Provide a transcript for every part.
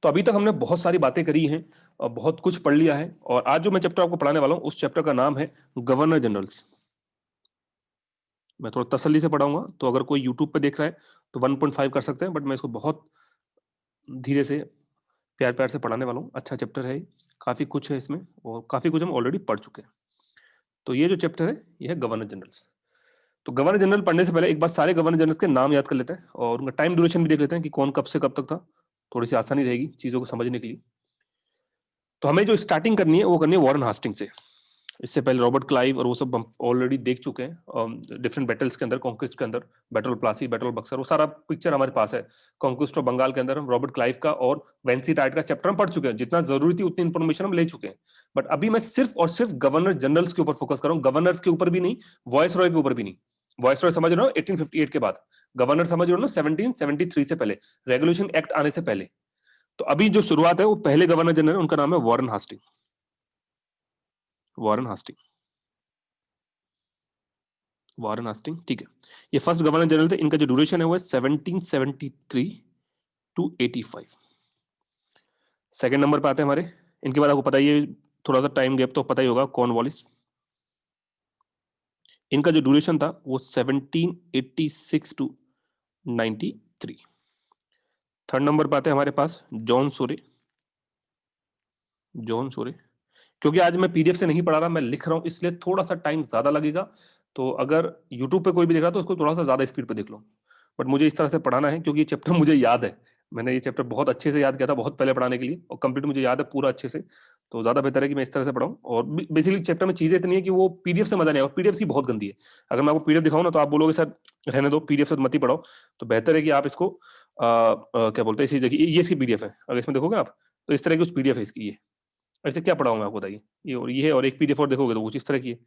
तो अभी तक हमने बहुत सारी बातें करी हैं और बहुत कुछ पढ़ लिया है, और आज जो मैं चैप्टर आपको पढ़ाने वाला हूं उस चैप्टर का नाम है गवर्नर जनरल्स। मैं थोड़ा तसल्ली से पढ़ाऊंगा, तो अगर कोई यूट्यूब पे देख रहा है तो 1.5 कर सकते हैं, बट मैं इसको बहुत धीरे से प्यार प्यार से पढ़ाने वाला हूँ। अच्छा चैप्टर है, काफी कुछ है इसमें और काफी कुछ हम ऑलरेडी पढ़ चुके हैं। तो ये जो चैप्टर है ये है गवर्नर जनरल्स। तो गवर्नर जनरल पढ़ने से पहले एक बार सारे गवर्नर जनरल्स के नाम याद कर लेते हैं और उनका टाइम ड्यूरेशन भी देख लेते हैं कि कौन कब से कब तक था। थोड़ी सी आसानी रहेगी चीजों को समझने के लिए। तो हमें जो स्टार्टिंग करनी है वो करनी है वॉरेन हास्टिंग से। इससे पहले रॉबर्ट क्लाइव और वो सब हम ऑलरेडी देख चुके हैं डिफरेंट बैटल्स के अंदर, कॉन्क्विस्ट के अंदर, battle of Plassey, battle of Buxar, वो सारा पिक्चर हमारे पास है। कॉन्क्विस्ट ऑफ बंगाल के अंदर हम रॉबर्ट क्लाइव का और वेंसी टाइट का चैप्टर हम पढ़ चुके हैं, जितना जरूरी थी उतनी इन्फॉर्मेशन हम ले चुके हैं। बट अभी मैं सिर्फ और सिर्फ गवर्नर जनरल्स के ऊपर फोकस कर रहा हूँ, गवर्नर्स के ऊपर भी नहीं, वॉइस रॉय के ऊपर भी नहीं। वॉइस रॉय समझ रहे हो 1858 के बाद, गवर्नर समझ रहे हो ना 1773 से पहले, रेगुलेशन एक्ट आने से पहले। तो अभी जो शुरुआत है वो पहले गवर्नर जनरल, उनका नाम है Warren Hastings. Warren Hastings, Warren Hastings, ठीक है। ये फर्स्ट गवर्नर जनरल थे। इनका जो ड्यूरेशन है वो है 1773 टू 85। सेकंड नंबर पे आते हैं हमारे, इनके बाद आपको पता ही है, थोड़ा सा टाइम गैप तो पता ही होगा, कॉर्नवालिस। इनका जो ड्यूरेशन था वो 1786 टू 93। थर्ड नंबर पे आते हैं हमारे पास जॉन सोरे। जॉन सोरे, क्योंकि आज मैं पीडीएफ से नहीं पढ़ा रहा, मैं लिख रहा हूं, इसलिए थोड़ा सा टाइम ज्यादा लगेगा। तो अगर यूट्यूब पे कोई भी देख रहा है तो उसको थोड़ा सा ज्यादा स्पीड पे देख लो, बट मुझे इस तरह से पढ़ाना है क्योंकि ये चैप्टर मुझे याद है। मैंने ये चैप्टर बहुत अच्छे से याद किया था बहुत पहले पढ़ाने के लिए, और कंप्लीट मुझे याद है पूरा अच्छे से। तो ज्यादा बेहतर है कि मैं इस तरह से पढ़ाऊं। और बेसिकली चैप्टर में चीजें इतनी है कि वो पीडीएफ से मजा नहीं आएगा, पीडीएफ की बहुत गंदी है। अगर मैं आपको पीडीएफ दिखाऊं ना तो आप बोलोगे सर रहने दो, पीडीएफ से मत ही पढ़ाओ। तो बेहतर है कि आप इसको क्या बोलते हैं, इसी जगह ये इसकी पीडीएफ है, अगर इसमें देखोगे आप तो इस तरह की कुछ पीडीएफ है इसकी। ये ऐसे क्या पढ़ाऊं मैं आपको, बताइए। ये है, और एक पीडीएफ और देखोगे तो कुछ इस तरह की है।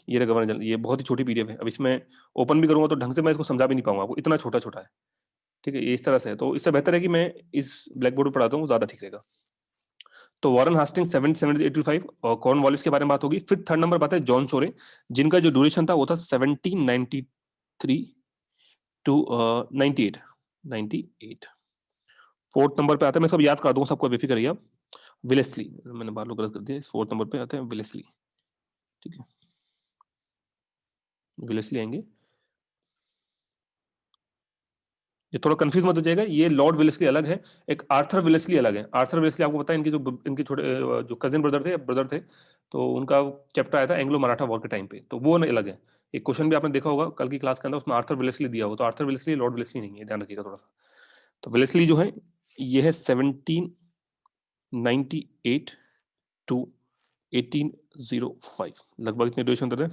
ये रहा गवर्नर जनरल, ये बहुत ही छोटी पीडीएफ है। अब इसमें ओपन भी करूंगा तो ढंग से मैं इसको समझा भी नहीं पाऊंगा आपको, इतना छोटा छोटा है। ठीक है, ये इस तरह से है, तो इससे बेहतर है कि मैं इस ब्लैक बोर्ड पर पढ़ाता हूँ, ज्यादा ठीक रहेगा। तो वॉरेन हास्टिंग 1785 और कॉर्नवालिस के बारे में बात होगी। फिर थर्ड नंबर बात है जॉन सोरे, जिनका जो ड्यूरेशन था वो था 1793 टू 98। फोर्थ नंबर पे आता है, मैं सब याद कर दूंगा, सबको बेफिक्र रहिए आप। विलेस्ली, मैंने बार गलत कर दिया, इस फोर्थ नंबर पे आते हैं विलेस्ली। ठीक है, विलेस्ली आएंगे। ये थोड़ा कंफ्यूज मत हो जाएगा, ये लॉर्ड विलेस्ली अलग है, एक आर्थर विलेस्ली अलग है। आर्थर विलेस्ली आपको पता है, इनके छोटे जो कजिन ब्रदर थे, तो उनका चैप्टर आया था एंग्लो मराठा वॉर के टाइम पे, तो वो अलग है। एक क्वेश्चन भी आपने देखा होगा कल की क्लास के अंदर, उसमें आर्थर विलेस्ली दिया हो, तो आर्थर विलेस्ली लॉर्ड विलेस्ली नहीं है, ध्यान रखिएगा थोड़ा सा। तो विलेस्ली जो है ये है 1798 टू 1805, लगभग इतने ड्यूरेशन देते हैं।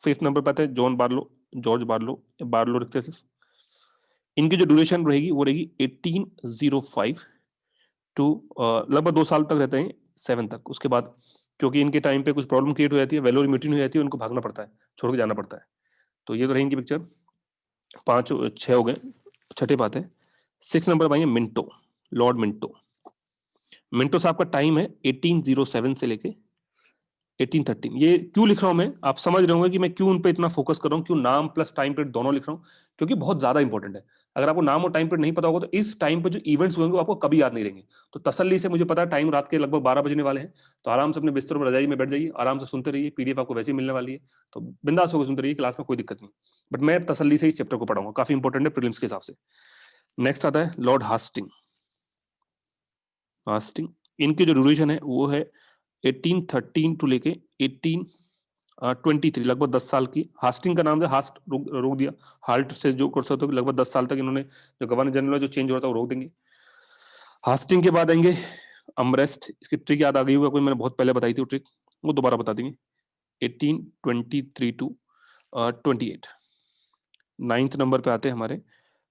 फिफ्थ नंबर पर आते हैं John Barlow, George Barlow, Barlow रखते हैं सिर्फ। इनकी जो ड्यूरेशन रहेगी वो रहेगी 1805 टू लगभग 2 साल तक रहते हैं, 7 तक। उसके बाद क्योंकि इनके टाइम पे कुछ प्रॉब्लम क्रिएट हो जाती है, वेलोर म्यूटिनी हो जाती है, उनको भागना पड़ता है, छोड़ के जाना पड़ता है। तो ये तो रही इनकी पिक्चर, 5 6 हो गए। छठे बात है 6 नंबर पर आएंगे मिंटो, लॉर्ड मिंटो। मिंटो साहब का टाइम है 1807 से लेके 1813। ये क्यों लिख रहा हूं मैं, आप समझ रहे होंगे कि मैं क्यों उन पे इतना फोकस कर रहा हूं, क्यों नाम प्लस टाइम पीरियड दोनों लिख रहा हूं, क्योंकि बहुत ज्यादा इंपॉर्टेंट है। अगर आपको नाम और टाइम पीरियड नहीं पता होगा तो इस टाइम पे जो इवेंट्स हुएंगे वो आपको कभी याद नहीं रहेंगे। तो तसल्ली से, मुझे पता है टाइम रात के लगभग 12 बजने वाले हैं, तो आराम से अपने बिस्तर पर रजाई में बैठ जाइए, आराम से सुनते रहिए, पीडीएफ आपको वैसे ही मिलने वाली है, तो बिंदास होकर सुनते रहिए, क्लास में कोई दिक्कत नहीं। बट मैं तसल्ली से इस चैप्टर को पढ़ाऊंगा, काफी इंपॉर्टेंट है प्रीलिम्स के हिसाब से। नेक्स्ट आता है लॉर्ड हास्टिंग। हास्टिंग, इनकी जो ड्यूरेशन है वो है 1813 टू लेके 1823, लगभग 10 साल की। हास्टिंग का नाम से हास्ट रोक दिया, हाल्ट से जो कर सकते हो, लगभग 10 साल तक इन्होंने जो गवर्नर जनरल जो चेंज हो रहा था वो रोक देंगे। हास्टिंग के बाद आएंगे अमरेस्ट, इसकी ट्रिक याद आ गई होगा कोई, मैंने बहुत पहले बताई थी वो ट्रिक, वो दोबारा बता देंगे। 1823 टू 28। नाइन्थ नंबर पे आते हैं हमारे,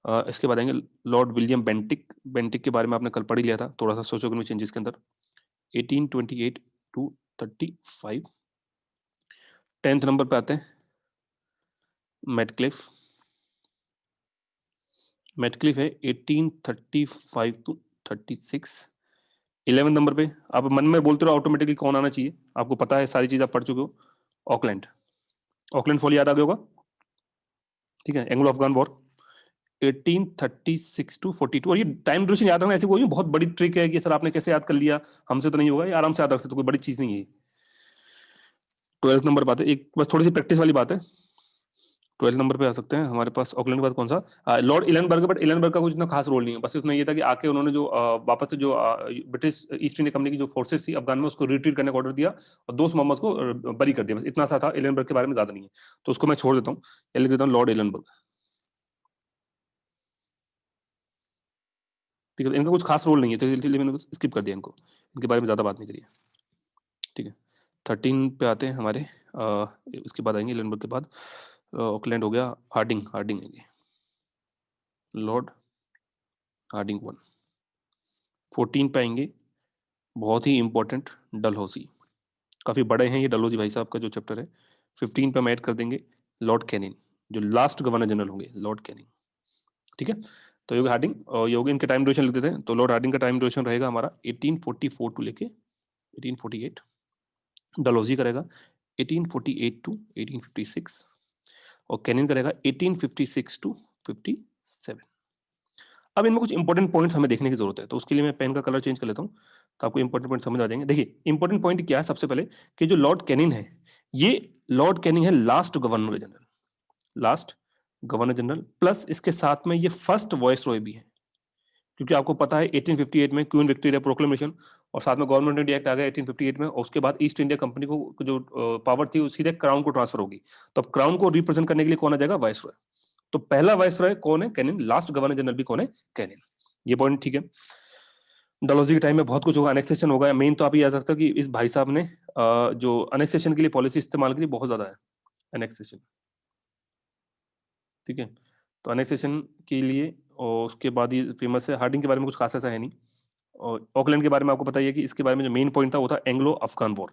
इसके बाद आएंगे लॉर्ड विलियम बेंटिक। बेंटिक के बारे में आपने कल पढ़ ही लिया था, थोड़ा सा सोशियोइकोनॉमिक चेंजेस के अंदर। 1828 टू 35। 10th नंबर पे आते हैं मैटक्लिफ। मैटक्लिफ है 1835 टू 36। 11 नंबर पे, आप मन में बोलते रहो ऑटोमेटिकली कौन आना चाहिए, आपको पता है सारी चीज आप पढ़ चुके हो, ऑकलैंड। ऑकलैंड फॉल याद आ गया होगा, ठीक है, एंग्लो अफगान वॉर। 1836 to 42। और ये टाइम ड्यूरेशन याद रखना ऐसी कोई बहुत बड़ी ट्रिक है कि सर आपने कैसे याद कर लिया, हमसे तो नहीं होगा, ये आराम से याद रख सकते, कोई बड़ी चीज नहीं है। 12th नंबर बात है, एक बस थोड़ी सी प्रैक्टिस वाली बात है। 12th नंबर पे आ सकते हैं हमारे पास ऑकलैंड के बाद कौन सा, लॉर्ड इलेनबर्ग। बट इलेनबर्ग का कुछ इतना खास रोल नहीं है, बस उसने ये था कि आके उन्होंने जो वापस से जो ब्रिटिश ईस्ट इंडिया कंपनी की जो फोर्सेस थी अफगान में, उसको रिट्रीट करने का ऑर्डर दिया और दोस्त मोहम्मद को बरी कर दिया, बस इतना सा था। इलेनबर्ग के बारे में ज्यादा नहीं है, तो उसको मैं छोड़ देता हूँ, लिख देता हूँ लॉर्ड इलेनबर्ग। ठीक है, इनका कुछ खास रोल नहीं है, तो इसलिए मैंने स्किप कर दिया इनको, इनके बारे में ज्यादा बात नहीं करी है। ठीक है, 13 पे आते हैं हमारे, उसके बाद आएंगे इलेनबर्ग के बाद ऑकलैंड हो गया, हार्डिंग, हार्डिंग है लॉर्ड हार्डिंग 1। 14 पे आएंगे, बहुत ही इंपॉर्टेंट, डलहौसी। काफी बड़े हैं ये डलहौसी भाई साहब का जो चैप्टर है। 15 पे हम ऐड कर देंगे लॉर्ड कैनिंग, जो लास्ट गवर्नर जनरल होंगे, लॉर्ड कैनिंग। ठीक है, तो ये हार्डिंग और ये इनके टाइम ड्यूरेशन लिख देते हैं। तो लॉर्ड हार्डिंग का टाइम ड्यूरेशन रहेगा हमारा 1844 टू लेके 1848। डलहौजी करेगा 1848 टू 1856 और कैनिंग करेगा 1856 टू 57। अब इनमें कुछ इंपॉर्टेंट पॉइंट्स हमें देखने की जरूरत है, तो उसके लिए मैं पेन का कलर चेंज कर लेता हूं, तो आपको इंपॉर्टेंट पॉइंट समझ आ जाएंगे। देखिए इंपॉर्टेंट पॉइंट क्या है, सबसे पहले कि जो लॉर्ड कैनिंग है, ये लॉर्ड कैनिंग है last governor general, last governor general, plus इसके साथ में ये फर्स्ट वॉइस रॉय भी है, क्योंकि आपको पता है 1858 में क्वीन विक्टोरिया प्रोक्लेमेशन और साथ में गवर्नमेंट इंडिया एक्ट आ गया 1858 में, और उसके बाद ईस्ट इंडिया कंपनी को जो पावर थी वो सीधे क्राउन को ट्रांसफर होगी। तो अब क्राउन को रिप्रेजेंट करने के लिए कौन आ जाएगा, वाइस रॉय। तो पहला वाइस रॉय कौन है, कैनिंग। लास्ट गवर्नर जनरल भी कौन है, कैनिंग। ये पॉइंट ठीक है। डलहौजी के टाइम में बहुत कुछ होगा, अनेक्सेशन होगा। मेन तो आप ये याद सकते हो कि इस भाई साहब ने जो अनेक्सेशन के लिए पॉलिसी इस्तेमाल की बहुत ज्यादा है, अनेक्सेशन। ठीक है, तो अनेक्सेशन के लिए, और उसके बाद ये फेमस है। हार्डिंग के बारे में कुछ खास ऐसा है नहीं। और ऑकलैंड के बारे में आपको पता ही है कि इसके बारे में जो मेन पॉइंट था वो था एंग्लो अफगान वॉर।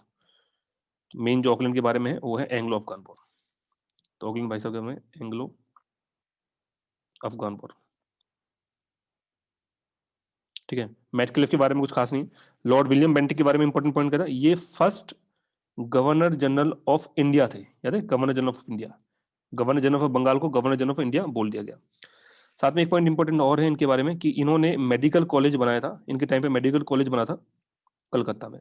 मेन जो ऑकलैंड के बारे में है वो है एंग्लो अफगान वॉर। तो ऑकलैंड भाई साहब के बारे में एंग्लो अफगान वॉर। ठीक है, मैटक्लिफ के बारे में कुछ खास नहीं। लॉर्ड विलियम बेंटिक के बारे में इंपॉर्टेंट पॉइंट क्या था, ये first governor general of India थे, याद है, governor general of India. Governor general of Bengal को गवर्नर जनरल ऑफ इंडिया बोल दिया गया। साथ में एक पॉइंट इंपॉर्टेंट और है इनके बारे में कि इन्होंने मेडिकल कॉलेज बनाया था, इनके टाइम पे मेडिकल कॉलेज बना था कलकत्ता में।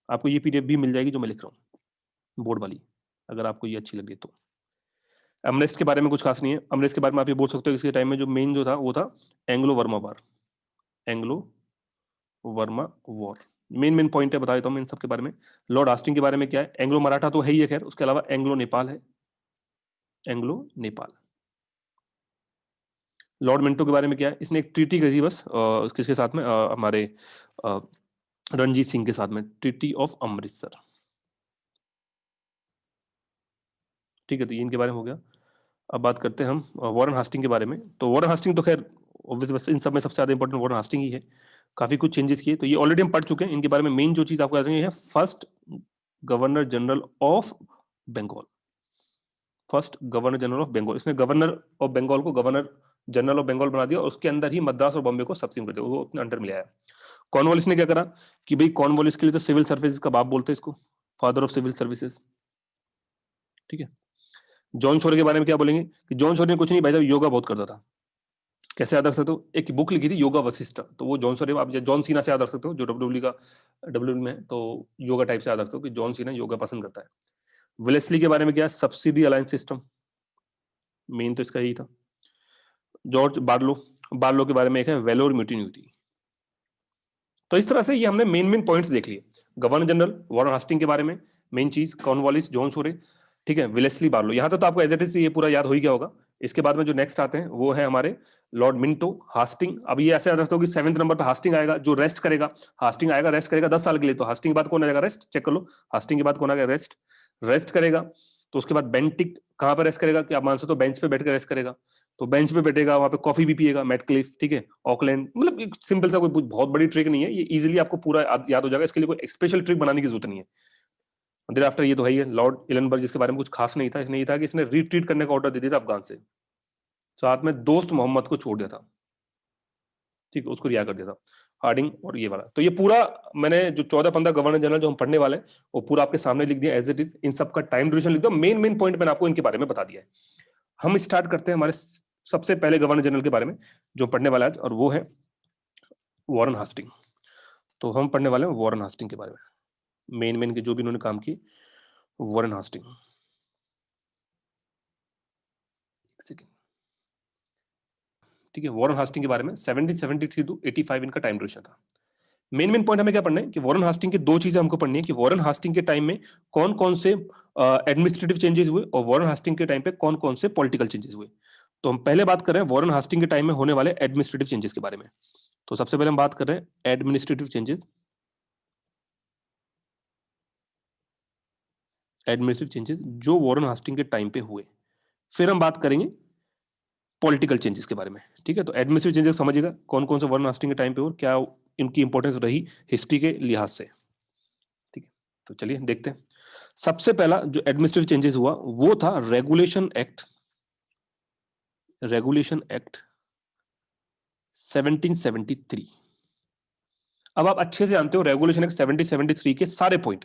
आपको ये पीडीएफ भी मिल जाएगी जो मैं लिख रहा हूँ, बोर्ड वाली, अगर आपको ये अच्छी लगे तो। अमरेस्ट के बारे में कुछ खास नहीं है। अमरेस्ट के बारे में आप ये बोल सकते हो इसके टाइम में जो मेन जो था वो था Anglo Burma war, Anglo Burma war. Main main point है, बता देता हूँ मैं इन सब के बारे में। लॉर्ड हास्टिंग के बारे में क्या है, एंग्लो मराठा तो है ही है खैर, उसके अलावा एंग्लो नेपाल है, एंग्लो नेपाल। लॉर्ड मिंटो के बारे में क्या है, इसने एक ट्रीटी करी बस किसके साथ में, हमारे रणजीत सिंह के साथ में, ट्रीटी ऑफ अमृतसर। ठीक है, तो इनके बारे में हो गया। अब बात करते हैं हम वॉरेन हास्टिंग के बारे में। तो वॉरेन हास्टिंग तो खैर ऑब्वियसली इन सब में सबसे ज्यादा इंपॉर्टेंट वॉरेन हास्टिंग ही है। काफी कुछ चेंजेस किए, तो ये ऑलरेडी हम पढ़ चुके हैं। इनके बारे में मेन जो चीज आपको याद रखनी है, first governor general of Bengal, first governor general of Bengal. इसने गवर्नर ऑफ बंगाल को गवर्नर जनरल ऑफ बंगाल बना दिया और उसके अंदर ही मद्रास और बॉम्बे को सबसिम कर दिया, वो अपने अंडर में ले आया। कॉर्नवालिस ने क्या करा कि भाई कॉर्नवालिस के लिए तो सिविल सर्विसेज का बाप बोलते हैं इसको, फादर ऑफ सिविल सर्विसेज। ठीक है, जॉन शोरे के बारे में क्या बोलेंगे कि जॉन शोरे ने कुछ नहीं भाई साहब, योगा बहुत करता था। कैसे याद रख सकते हो, एक बुक लिखी थी योगा वशिष्ठ, तो वो जॉन शोरे, आप जॉन सीना से याद रख सकते हो जो डब्ल्यूडब्ल्यू का डब्ल्यूडब्ल्यू में है, तो योगा टाइप से याद रख सकते हो कि जॉन सीना योगा पसंद करता है। वेलेस्ली के बारे में क्या, सब्सिडी अलायंस सिस्टम, मेन तो इसका यही था। जॉर्ज बार्लो, बार्लो के बारे में एक है वेलोर म्यूटिन्यूटी। तो इस तरह से ये हमने मेन मेन पॉइंट्स देख लिए। गवर्नर जनरल वॉरेन हास्टिंग के बारे में मेन चीज, कॉर्नवालिस, जॉन शोरे, ठीक है, वेलेस्ली बार्लो। यहां तक तो आपको एज इट इज ये पूरा याद हो ही गया होगा। इसके बाद में जो नेक्स्ट आते हैं वो है हमारे लॉर्ड मिंटो, हास्टिंग। अब ये ऐसे याद रखते हो कि 7वें नंबर पर हास्टिंग आएगा जो रेस्ट करेगा, हास्टिंग आएगा रेस्ट करेगा 10 साल के लिए। तो हास्टिंग के बाद कौन आएगा, रेस्ट, चेक कर लो, हास्टिंग के बाद कौन आएगा, रेस्ट, रेस्ट करेगा। तो उसके बाद बेंटिक कहां पर रेस्ट करेगा, कि आप मान सकते हो बेंच पे बैठ कर रेस्ट करेगा, तो बेंच पे बैठेगा, वहां पे कॉफी भी पिएगा, मैटक्लिफ, ठीक है, ऑकलैंड। मतलब एक सिंपल सा, कोई बहुत बड़ी ट्रिक नहीं है, ये इजीली आपको पूरा याद हो जाएगा। इसके लिए कोई स्पेशल ट्रिक बनाने की जरूरत नहीं है। देर आफ्टर ये तो है ही है लॉर्ड इलेनबर्ग, जिसके बारे में कुछ खास नहीं था। इसने ये था कि इसने रिट्रीट करने का ऑर्डर दे दिया था अफगान से, साथ में दोस्त मोहम्मद को छोड़ दिया था, ठीक है, उसको रिहा कर दिया था। हार्डिंग और ये वाला, तो ये पूरा मैंने जो 14-15 गवर्नर जनरल जो हम पढ़ने वाले हैं वो पूरा आपके सामने लिख दिया एज इट इज। इन सब का टाइम ड्यूरेशन लिख दिया, मेन मेन पॉइंट मैंने आपको इनके बारे में बता दिया है। हम स्टार्ट करते हैं हमारे सबसे पहले गवर्नर जनरल के बारे में जो पढ़ने वाला है और वो है वॉरेन हास्टिंग। तो हम पढ़ने वाले हैं वॉरेन हास्टिंग के बारे में, मेन के जो भी इन्होंने काम किए, वॉरेन हास्टिंग। ठीक है, वॉरेन हास्टिंग के बारे में 1773 टू 85 इनका टाइम ड्यूरेशन था। मेन पॉइंट हमें क्या पढ़ना है कि वॉरेन हास्टिंग के दो चीजें हमको पढ़नी है कि वॉरेन हास्टिंग के टाइम में कौन कौन से एडमिनिस्ट्रेटिव चेंजेस हुए और वॉरेन हास्टिंग के टाइम पे कौन कौन से पॉलिटिकल चेंजेस हुए। तो हम पहले बात कर रहे हैं वॉरेन हास्टिंग के टाइम में होने वाले एडमिनिस्ट्रेटिव चेंजेस के बारे में। तो सबसे पहले हम बात कर रहे हैं एडमिनिस्ट्रेटिव चेंजेस। एडमिनिस्ट्रेटिव चेंजेस जो वॉरेन हास्टिंग के टाइम पे हुए। फिर हम बात करेंगे पॉलिटिकल चेंजेस के बारे में। ठीक है, तो एडमिनिस्ट्रेटिव चेंजेस समझिएगा कौन कौन से वॉरेन हास्टिंग के टाइम पे और क्या इनकी इंपॉर्टेंस रही हिस्ट्री के लिहाज से। ठीक है, तो चलिए देखते हैं। सबसे पहला जो एडमिनिस्ट्रेटिव चेंजेस हुआ वो था रेगुलेशन एक्ट 1773। अब आप अच्छे से जानते हो रेगुलेशन एक्ट 1773 के सारे पॉइंट,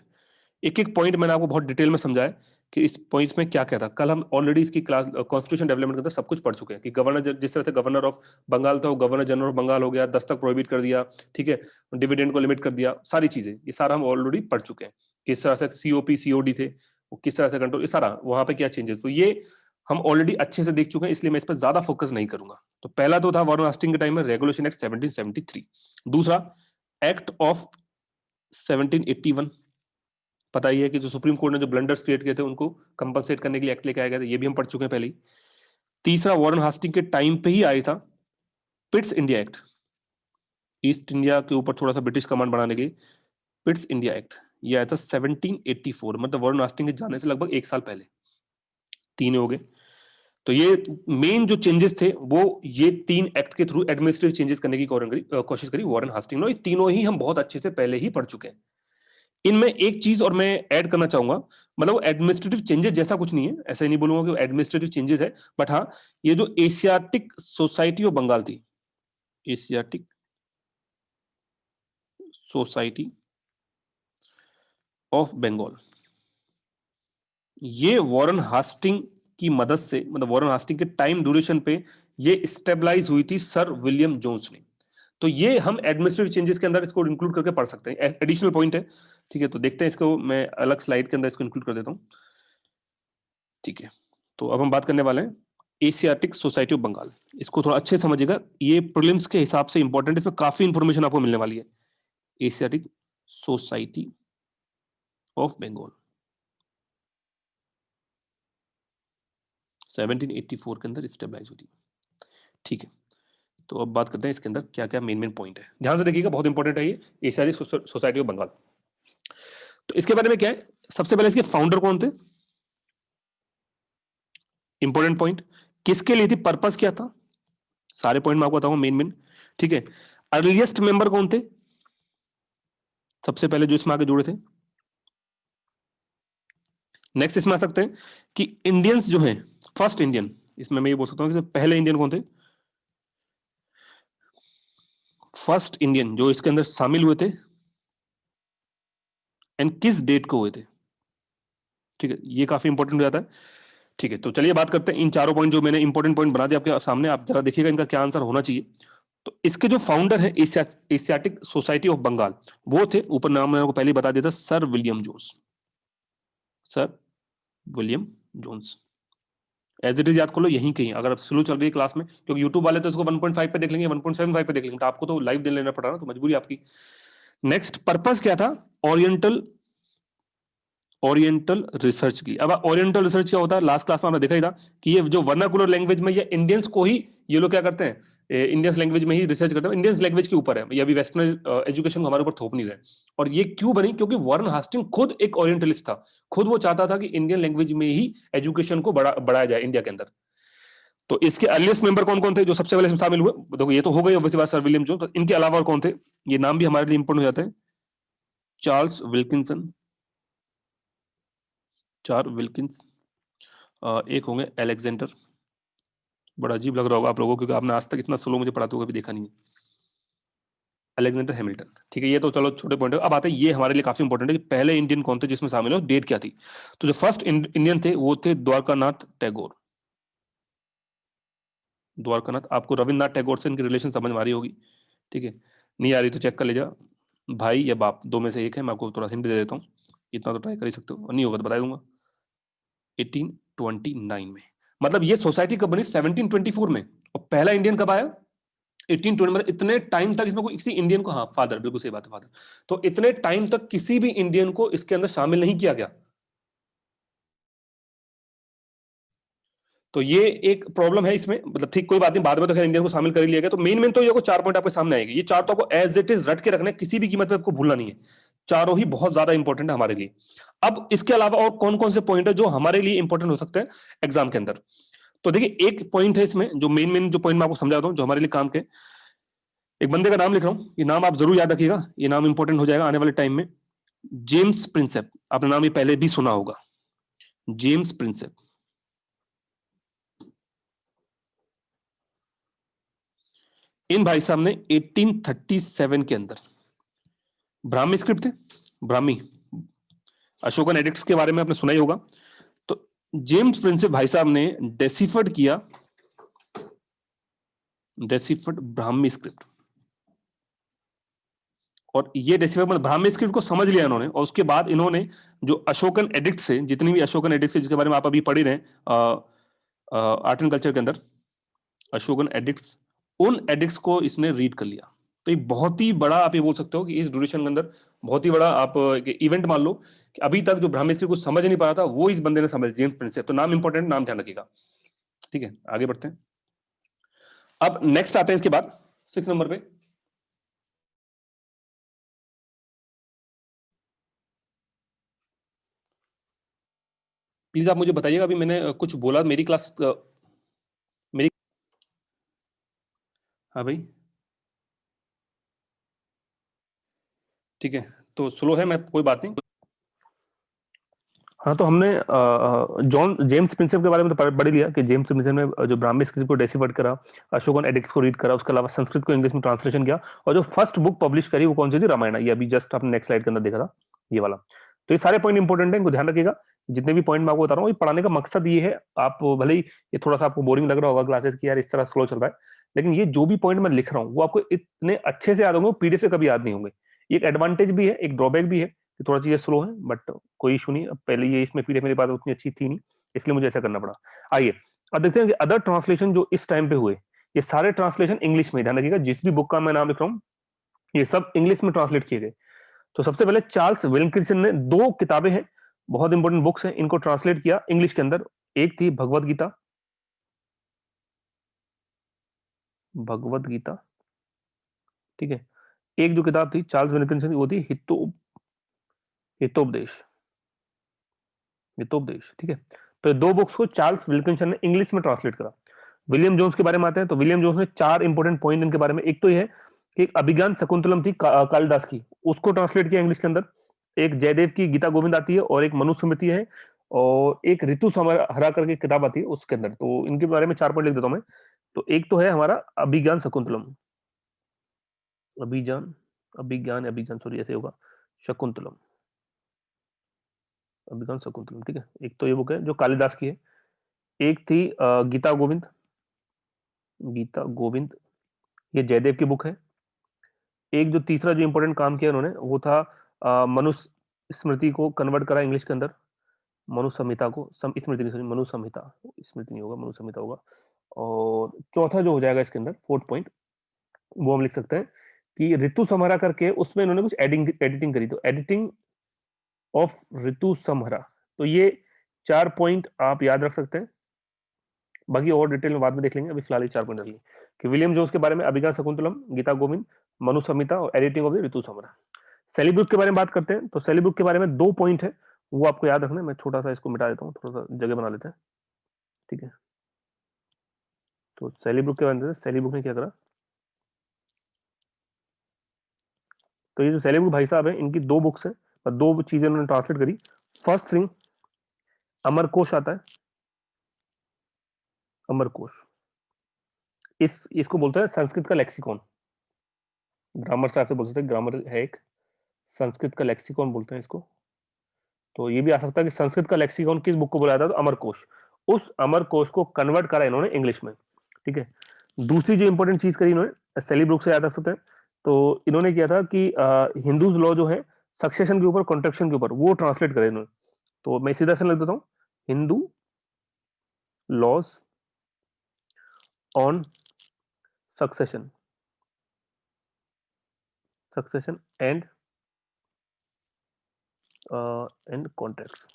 एक एक पॉइंट मैंने आपको बहुत डिटेल में समझाया कि इस पॉइंट्स में क्या क्या था। कल हम ऑलरेडी इसकी क्लास कॉन्स्टिट्यूशन डेवलपमेंट के अंदर सब कुछ पढ़ चुके हैं कि गवर्नर जिस तरह से गवर्नर ऑफ बंगाल था वो गवर्नर जनरल ऑफ बंगाल हो गया, दस्तक प्रोहिबिट कर दिया, ठीक है, डिविडेंड को लिमिट कर दिया, सारी चीजें ये सारा हम ऑलरेडी पढ़ चुके हैं। किस तरह से सीओपी सीओडी थे वो किस तरह से कंट्रोल, ये सारा वहां पे क्या चेंजेस, तो ये हम ऑलरेडी अच्छे से देख चुके हैं, इसलिए मैं इस पर ज्यादा फोकस नहीं करूंगा। तो पहला तो था वॉरेन हास्टिंग के टाइम में रेगुलेशन एक्ट 1773। दूसरा एक्ट ऑफ 1781, पता ही है कि जो सुप्रीम कोर्ट ने जो ब्लंडर्स क्रिएट किए थे उनको कंपनसेट करने के लिए एक्ट लेके आया गया था, ये भी हम पढ़ चुके हैं पहले ही। तीसरा वॉरेन हास्टिंग के टाइम पे ही आया था Pitt's India act, east India के ऊपर थोड़ा सा ब्रिटिश कमांड बढ़ाने के लिए पिट्स इंडिया एक्ट, ये आया था 1784, मतलब वॉरेन हास्टिंग के जाने से लगभग एक साल पहले। तीन हो गए। तो ये मेन जो चेंजेस थे वो ये तीन एक्ट के थ्रू एडमिनिस्ट्रेटिव चेंजेस करने की कोशिश करी वॉरेन हास्टिंग ने। ये तीनों ही हम बहुत अच्छे से पहले ही पढ़ चुके हैं। इनमें एक चीज और मैं ऐड करना चाहूंगा, मतलब एडमिनिस्ट्रेटिव चेंजेस जैसा कुछ नहीं है, ऐसा नहीं बोलूंगा कि एडमिनिस्ट्रेटिव चेंजेस है, बट हाँ ये जो एशियाटिक सोसाइटी ऑफ बंगाल थी, एशियाटिक सोसाइटी ऑफ बंगाल, ये वॉरेन हास्टिंग की मदद से, मतलब वॉरेन हास्टिंग के टाइम ड्यूरेशन पे ये स्टेबलाइज हुई थी सर विलियम जोन्स ने। तो ये हम एडमिनिस्ट्रेटिव चेंजेस के अंदर इसको इंक्लूड करके पढ़ सकते हैं, एडिशनल पॉइंट है। ठीक है, तो देखते हैं इसको, मैं अलग स्लाइड के अंदर इसको इंक्लूड कर देता हूं। ठीक है, तो अब हम बात करने वाले हैं एशियाटिक सोसाइटी ऑफ बंगाल। इसको थोड़ा अच्छे समझिएगा, ये प्रीलिम्स के हिसाब से इंपॉर्टेंट, इसमें काफी इंफॉर्मेशन आपको मिलने वाली है। एशियाटिक सोसाइटी ऑफ बंगाल 1784 के अंदर स्टेबलाइज होती है। ठीक है, तो अब बात करते हैं इसके अंदर क्या क्या मेन पॉइंट है, ध्यान से देखिएगा, बहुत इंपॉर्टेंट है ये एशियाटिक सोसाइटी ऑफ बंगाल। तो इसके बारे में क्या है, सबसे पहले इसके फाउंडर कौन थे, इंपॉर्टेंट पॉइंट, किसके लिए थी, पर्पस क्या था, सारे पॉइंट मैं आपको बताऊंगा मेन। ठीक है, अर्लीस्ट मेंबर कौन थे, सबसे पहले जो इसमें आगे जुड़े थे। नेक्स्ट इसमें आ सकते हैं कि इंडियंस जो हैं, फर्स्ट इंडियन, इसमें मैं ये बोल सकता हूं कि पहले इंडियन कौन थे, फर्स्ट इंडियन जो इसके अंदर शामिल हुए थे एंड किस डेट को हुए थे। ठीक है, ये काफी इंपॉर्टेंट हो जाता है। ठीक है, तो चलिए बात करते हैं इन चारों पॉइंट जो मैंने इंपॉर्टेंट पॉइंट बना दिया आपके सामने, आप जरा देखिएगा इनका क्या आंसर होना चाहिए। तो इसके जो फाउंडर है एशियाटिक सोसाइटी ऑफ बंगाल, वो थे, ऊपर नाम मैंने आपको पहले ही बता दिया था, sir William Jones, sir William Jones. As it is याद कर लो यहीं कहीं, अगर स्लो चल रही है क्लास में, क्योंकि यूट्यूब वाले तो इसको 1.5 पे देख लेंगे, 1.75 पे देख लेंगे, तो आपको तो लाइव देख लेना पड़ रहा ना, तो मजबूरी आपकी। नेक्स्ट पर्पस क्या था, ओरिएंटल ओरिएंटल रिसर्च की। अब ओरिएंटल रिसर्च क्या होता है, लास्ट क्लास में हमने देखा ही था कि ये जो वर्नाकुलर लैंग्वेज में ये इंडियंस को ही ये लोग क्या करते हैं, इंडियंस लैंग्वेज में ही रिसर्च करते हैं, इंडियंस लैंग्वेज के ऊपर है, ये अभी वेस्टर्न एजुकेशन को हमारे ऊपर थोप नहीं रहे। और ये क्यों बनी, क्योंकि वॉरेन हास्टिंग खुद एक ओरिएंटलिस्ट था, खुद वो चाहता था कि इंडियन लैंग्वेज में ही एजुकेशन को बढ़ाया जाए इंडिया के अंदर। तो इसके अर्लीस्ट मेंबर कौन कौन थे जो सबसे पहले इसमें शामिल हुए, देखो ये तो हो गई ऑब्वियसली बात, सर विलियम जोन्स। तो इनके अलावा और कौन थे, ये नाम भी हमारे लिए इंपोर्टेंट हो जाते हैं, चार्ल्स विल्किंसन, चार्ल्स विल्किंस, एक होंगे अलेक्जेंडर, बड़ा अजीब लग रहा होगा आप लोगों को क्योंकि आपने आज तक इतना स्लो मुझे पढ़ाते हुए कभी देखा नहीं है, अलेक्जेंडर हैमिल्टन। ठीक है, ये तो चलो छोटे पॉइंट है। अब आते हैं ये हमारे लिए काफी इंपॉर्टेंट है कि पहले इंडियन कौन थे जिसमें शामिल हो, डेट क्या थी। तो जो फर्स्ट इंडियन थे वो थे द्वारकानाथ टैगोर, द्वारकानाथ। आपको रविन्द्रनाथ टैगोर से इनकी रिलेशन समझ में आ रही होगी, ठीक है, नहीं आ रही तो चेक कर लीजिएगा, भाई या बाप, दो में से एक है। मैं आपको थोड़ा हिंट दे देता हूँ, इतना तो ट्राई कर ही सकते हो, नहीं होगा तो बता दूंगा। 1829 में, मतलब ये सोसाइटी कब बनी? 1724 में। और पहला इंडियन कब आया? 1820। मतलब इतने टाइम तक इसमें कोई किसी इंडियन को, हाँ फादर, बिल्कुल सही बात है, फादर। तो इतने टाइम तक किसी भी इंडियन को इसके अंदर शामिल नहीं किया गया। तो ये एक प्रॉब्लम है इसमें, मतलब ठीक कोई बात नहीं, बाद में तो खैर इंडियन को शामिल कर ही लिया गया। तो मेन तो ये चार पॉइंट आपके सामने आएंगे, ये चार तो आपको एज इट इज रट के रखना है, किसी भी कीमत पे आपको भूलना नहीं है। चारों ही बहुत ज्यादा इंपॉर्टेंट है हमारे लिए। अब इसके अलावा और कौन कौन से पॉइंट है जो हमारे लिए इंपॉर्टेंट हो सकते हैं एग्जाम के अंदर? तो देखिए एक पॉइंट है इसमें, जो मेन मेन जो पॉइंट मैं आपको समझाता हूं जो हमारे लिए काम के। एक बंदे का नाम लिख रहा हूं, ये नाम आप जरूर याद रखिएगा, ये नाम इंपॉर्टेंट हो जाएगा आने वाले टाइम में। जेम्स प्रिंसेप, आपने नाम ये पहले भी सुना होगा, जेम्स प्रिंसेप। इन भाई साहब ने 1837 के अंदर ब्राह्मी स्क्रिप्ट थे, ब्राह्मी, अशोकन एडिक्ट्स के बारे में आपने सुना ही होगा। तो जेम्स प्रिंसेप भाई साहब ने डेसिफर्ड किया, डेसिफर्ड ब्राह्मी स्क्रिप्ट। और ये डेसिफर्ड मतलब ब्राह्मी स्क्रिप्ट को समझ लिया इन्होंने, और उसके बाद इन्होंने जो अशोकन एडिक्ट्स है, जितनी भी अशोकन एडिक्ट्स है जिसके बारे में आप अभी पढ़ ही रहे हैं आर्ट एंड कल्चर के अंदर, अशोकन एडिक्ट्स, उन एडिक्ट्स को इसने रीड कर लिया। तो ये बहुत ही बड़ा, आप ये बोल सकते हो कि इस ड्यूरेशन के अंदर बहुत ही बड़ा आप इवेंट मान लो कि अभी तक जो ब्राह्मी स्क्रिप्ट को समझ नहीं पा रहा था वो इस बंदे ने समझ, जेम्स प्रिंसेप। तो नाम इंपॉर्टेंट, नाम ध्यान रखिएगा, ठीक है। आगे बढ़ते हैं, अब नेक्स्ट आते हैं इसके बाद 6 नंबर पे। प्लीज आप मुझे बताइएगा, अभी मैंने कुछ बोला, मेरी क्लास मेरी, हाँ भाई, ठीक है, तो स्लो है, मैं कोई बात नहीं। हाँ, तो हमने जॉन जेम्स प्रिंसेप के बारे में तो पढ़ ही लिया कि जेम्स प्रिंसेप ने जो ब्राह्मी स्क्रिप्ट को डेसिफर्ड करा, अशोकन एडिक्ट्स को रीड करा, उसके अलावा संस्कृत को इंग्लिश में ट्रांसलेशन किया, और जो फर्स्ट बुक पब्लिश करी वो कौन सी थी? रामायण। ये अभी जस्ट आपने नेक्स्ट स्लाइड के अंदर देखा था, ये वाला। तो ये सारे पॉइंट इंपॉर्टेंट है, इनको ध्यान रखिएगा। जितने भी पॉइंट मैं आपको बता रहा हूँ, ये पढ़ाने का मकसद ये है, आप भले ही ये थोड़ा सा आपको बोरिंग लग रहा होगा क्लासेस की, यार इस तरह स्लो चल रहा है, लेकिन ये जो भी पॉइंट मैं लिख रहा हूँ वो आपको इतने अच्छे से याद होंगे, पीडीएफ से कभी याद नहीं होंगे। ये एक एडवांटेज भी है, एक ड्रॉबैक भी है कि थोड़ा चीजें स्लो है, बट कोई इशू नहीं। अब पहले ये इसमें पीडीएफ मेरी बात उतनी अच्छी थी नहीं, इसलिए मुझे ऐसा करना पड़ा। आइए अब देखते हैं कि अदर ट्रांसलेशन जो इस टाइम पे हुए, ये सारे ट्रांसलेशन इंग्लिश में। ध्यान रखिएगा, जिस भी बुक का मैं नाम लिख रहा हूँ ये सब इंग्लिश में ट्रांसलेट किए गए। तो सबसे पहले चार्ल्स विल्किंसन ने, दो किताबें हैं, बहुत इंपॉर्टेंट बुक्स हैं, इनको ट्रांसलेट किया इंग्लिश के अंदर। एक थी भगवत गीता, भगवत गीता, ठीक है। एक जो किताब थी चार्ल्स विल्किंसन की वो थी हितोपदेश, हितोपदेश, ठीक है। तो ये दो बुक्स को चार्ल्स विल्किंसन ने इंग्लिश में ट्रांसलेट करा। विलियम जोन्स के बारे में आते हैं, तो विलियम जोन्स ने चार इंपॉर्टेंट पॉइंट इनके बारे में। एक तो ये है कि एक अभिज्ञान शकुंतलम थी कालिदास की, उसको ट्रांसलेट किया इंग्लिश के अंदर। एक जयदेव की गीता गोविंद आती है, और एक मनुस्मृति है, और एक ऋतु समहरा करके किताब आती है उसके अंदर। तो इनके बारे में चार पॉइंट लिख देता हूं मैं। तो एक तो है हमारा अभिज्ञान शकुंतलम, अभिज्ञान, अभिज्ञान अभिज्ञान सॉरी ऐसे होगा, शकुंतलम, अभिज्ञान शकुंतलम, ठीक है। एक तो ये बुक है जो कालिदास की है। एक थी गीता गोविंद, गीता गोविंद, ये जयदेव की बुक है। एक जो तीसरा जो इंपॉर्टेंट काम किया उन्होंने वो था मनुस्मृति को कन्वर्ट करा इंग्लिश के अंदर, मनुसंहिता को, स्मृति नहीं, सॉरी मनुसंहिता, स्मृति नहीं होगा, मनुसंहिता होगा। और चौथा जो हो जाएगा इसके अंदर फोर्थ पॉइंट, वो हम लिख सकते हैं कि ऋतु संहारा करके, उसमें इन्होंने कुछ एडिटिंग करी, तो एडिटिंग ऑफ ऋतु संहारा। तो ये चार पॉइंट आप याद रख सकते हैं, बाकी और डिटेल में बाद में देख लेंगे, अभी फिलहाल ये चार पॉइंट रखिए कि विलियम जोन्स के बारे में अभिज्ञान शकुंतलम, गीता गोविंद, मनु संहिता और एडिटिंग ऑफ द ऋतु संहारा। सेली बुक के बारे में बात करते हैं, तो सेली बुक के बारे में दो पॉइंट है, वो आपको याद रखना है। मैं छोटा सा इसको मिटा देता हूँ, थोड़ा सा जगह बना लेते हैं, ठीक है। तो सेली बुक के बारे में, सेली बुक ने क्या करा, तो ये जो सेली बुक भाई साहब है, इनकी दो बुक्स है, दो चीजें उन्होंने ट्रांसलेट करी। फर्स्ट थिंग अमरकोश आता है, अमरकोश, इसको बोलते हैं संस्कृत का लेक्सिकॉन। ग्रामर से आपसे बोल सकते हैं, ग्रामर है एक, संस्कृत का लेक्सिकॉन बोलते हैं इसको। तो ये भी आ सकता है कि संस्कृत का लेक्सिकॉन किस बुक को बोला जाता है, तो अमरकोश। उस अमरकोश को कन्वर्ट करा इन्होंने इंग्लिश में। ठीक है। दूसरी जो इंपॉर्टेंट चीज करी इन्होंने, सेली ब्रुक से याद रख सकते हैं, तो इन्होंने किया था कि हिंदूज लॉ जो है सक्सेशन के ऊपर, कॉन्ट्रैक्शन के ऊपर, वो ट्रांसलेट करे इन्होंने। तो मैं सीधा से लिख देता हूं, Hindu laws on succession, succession and and contracts.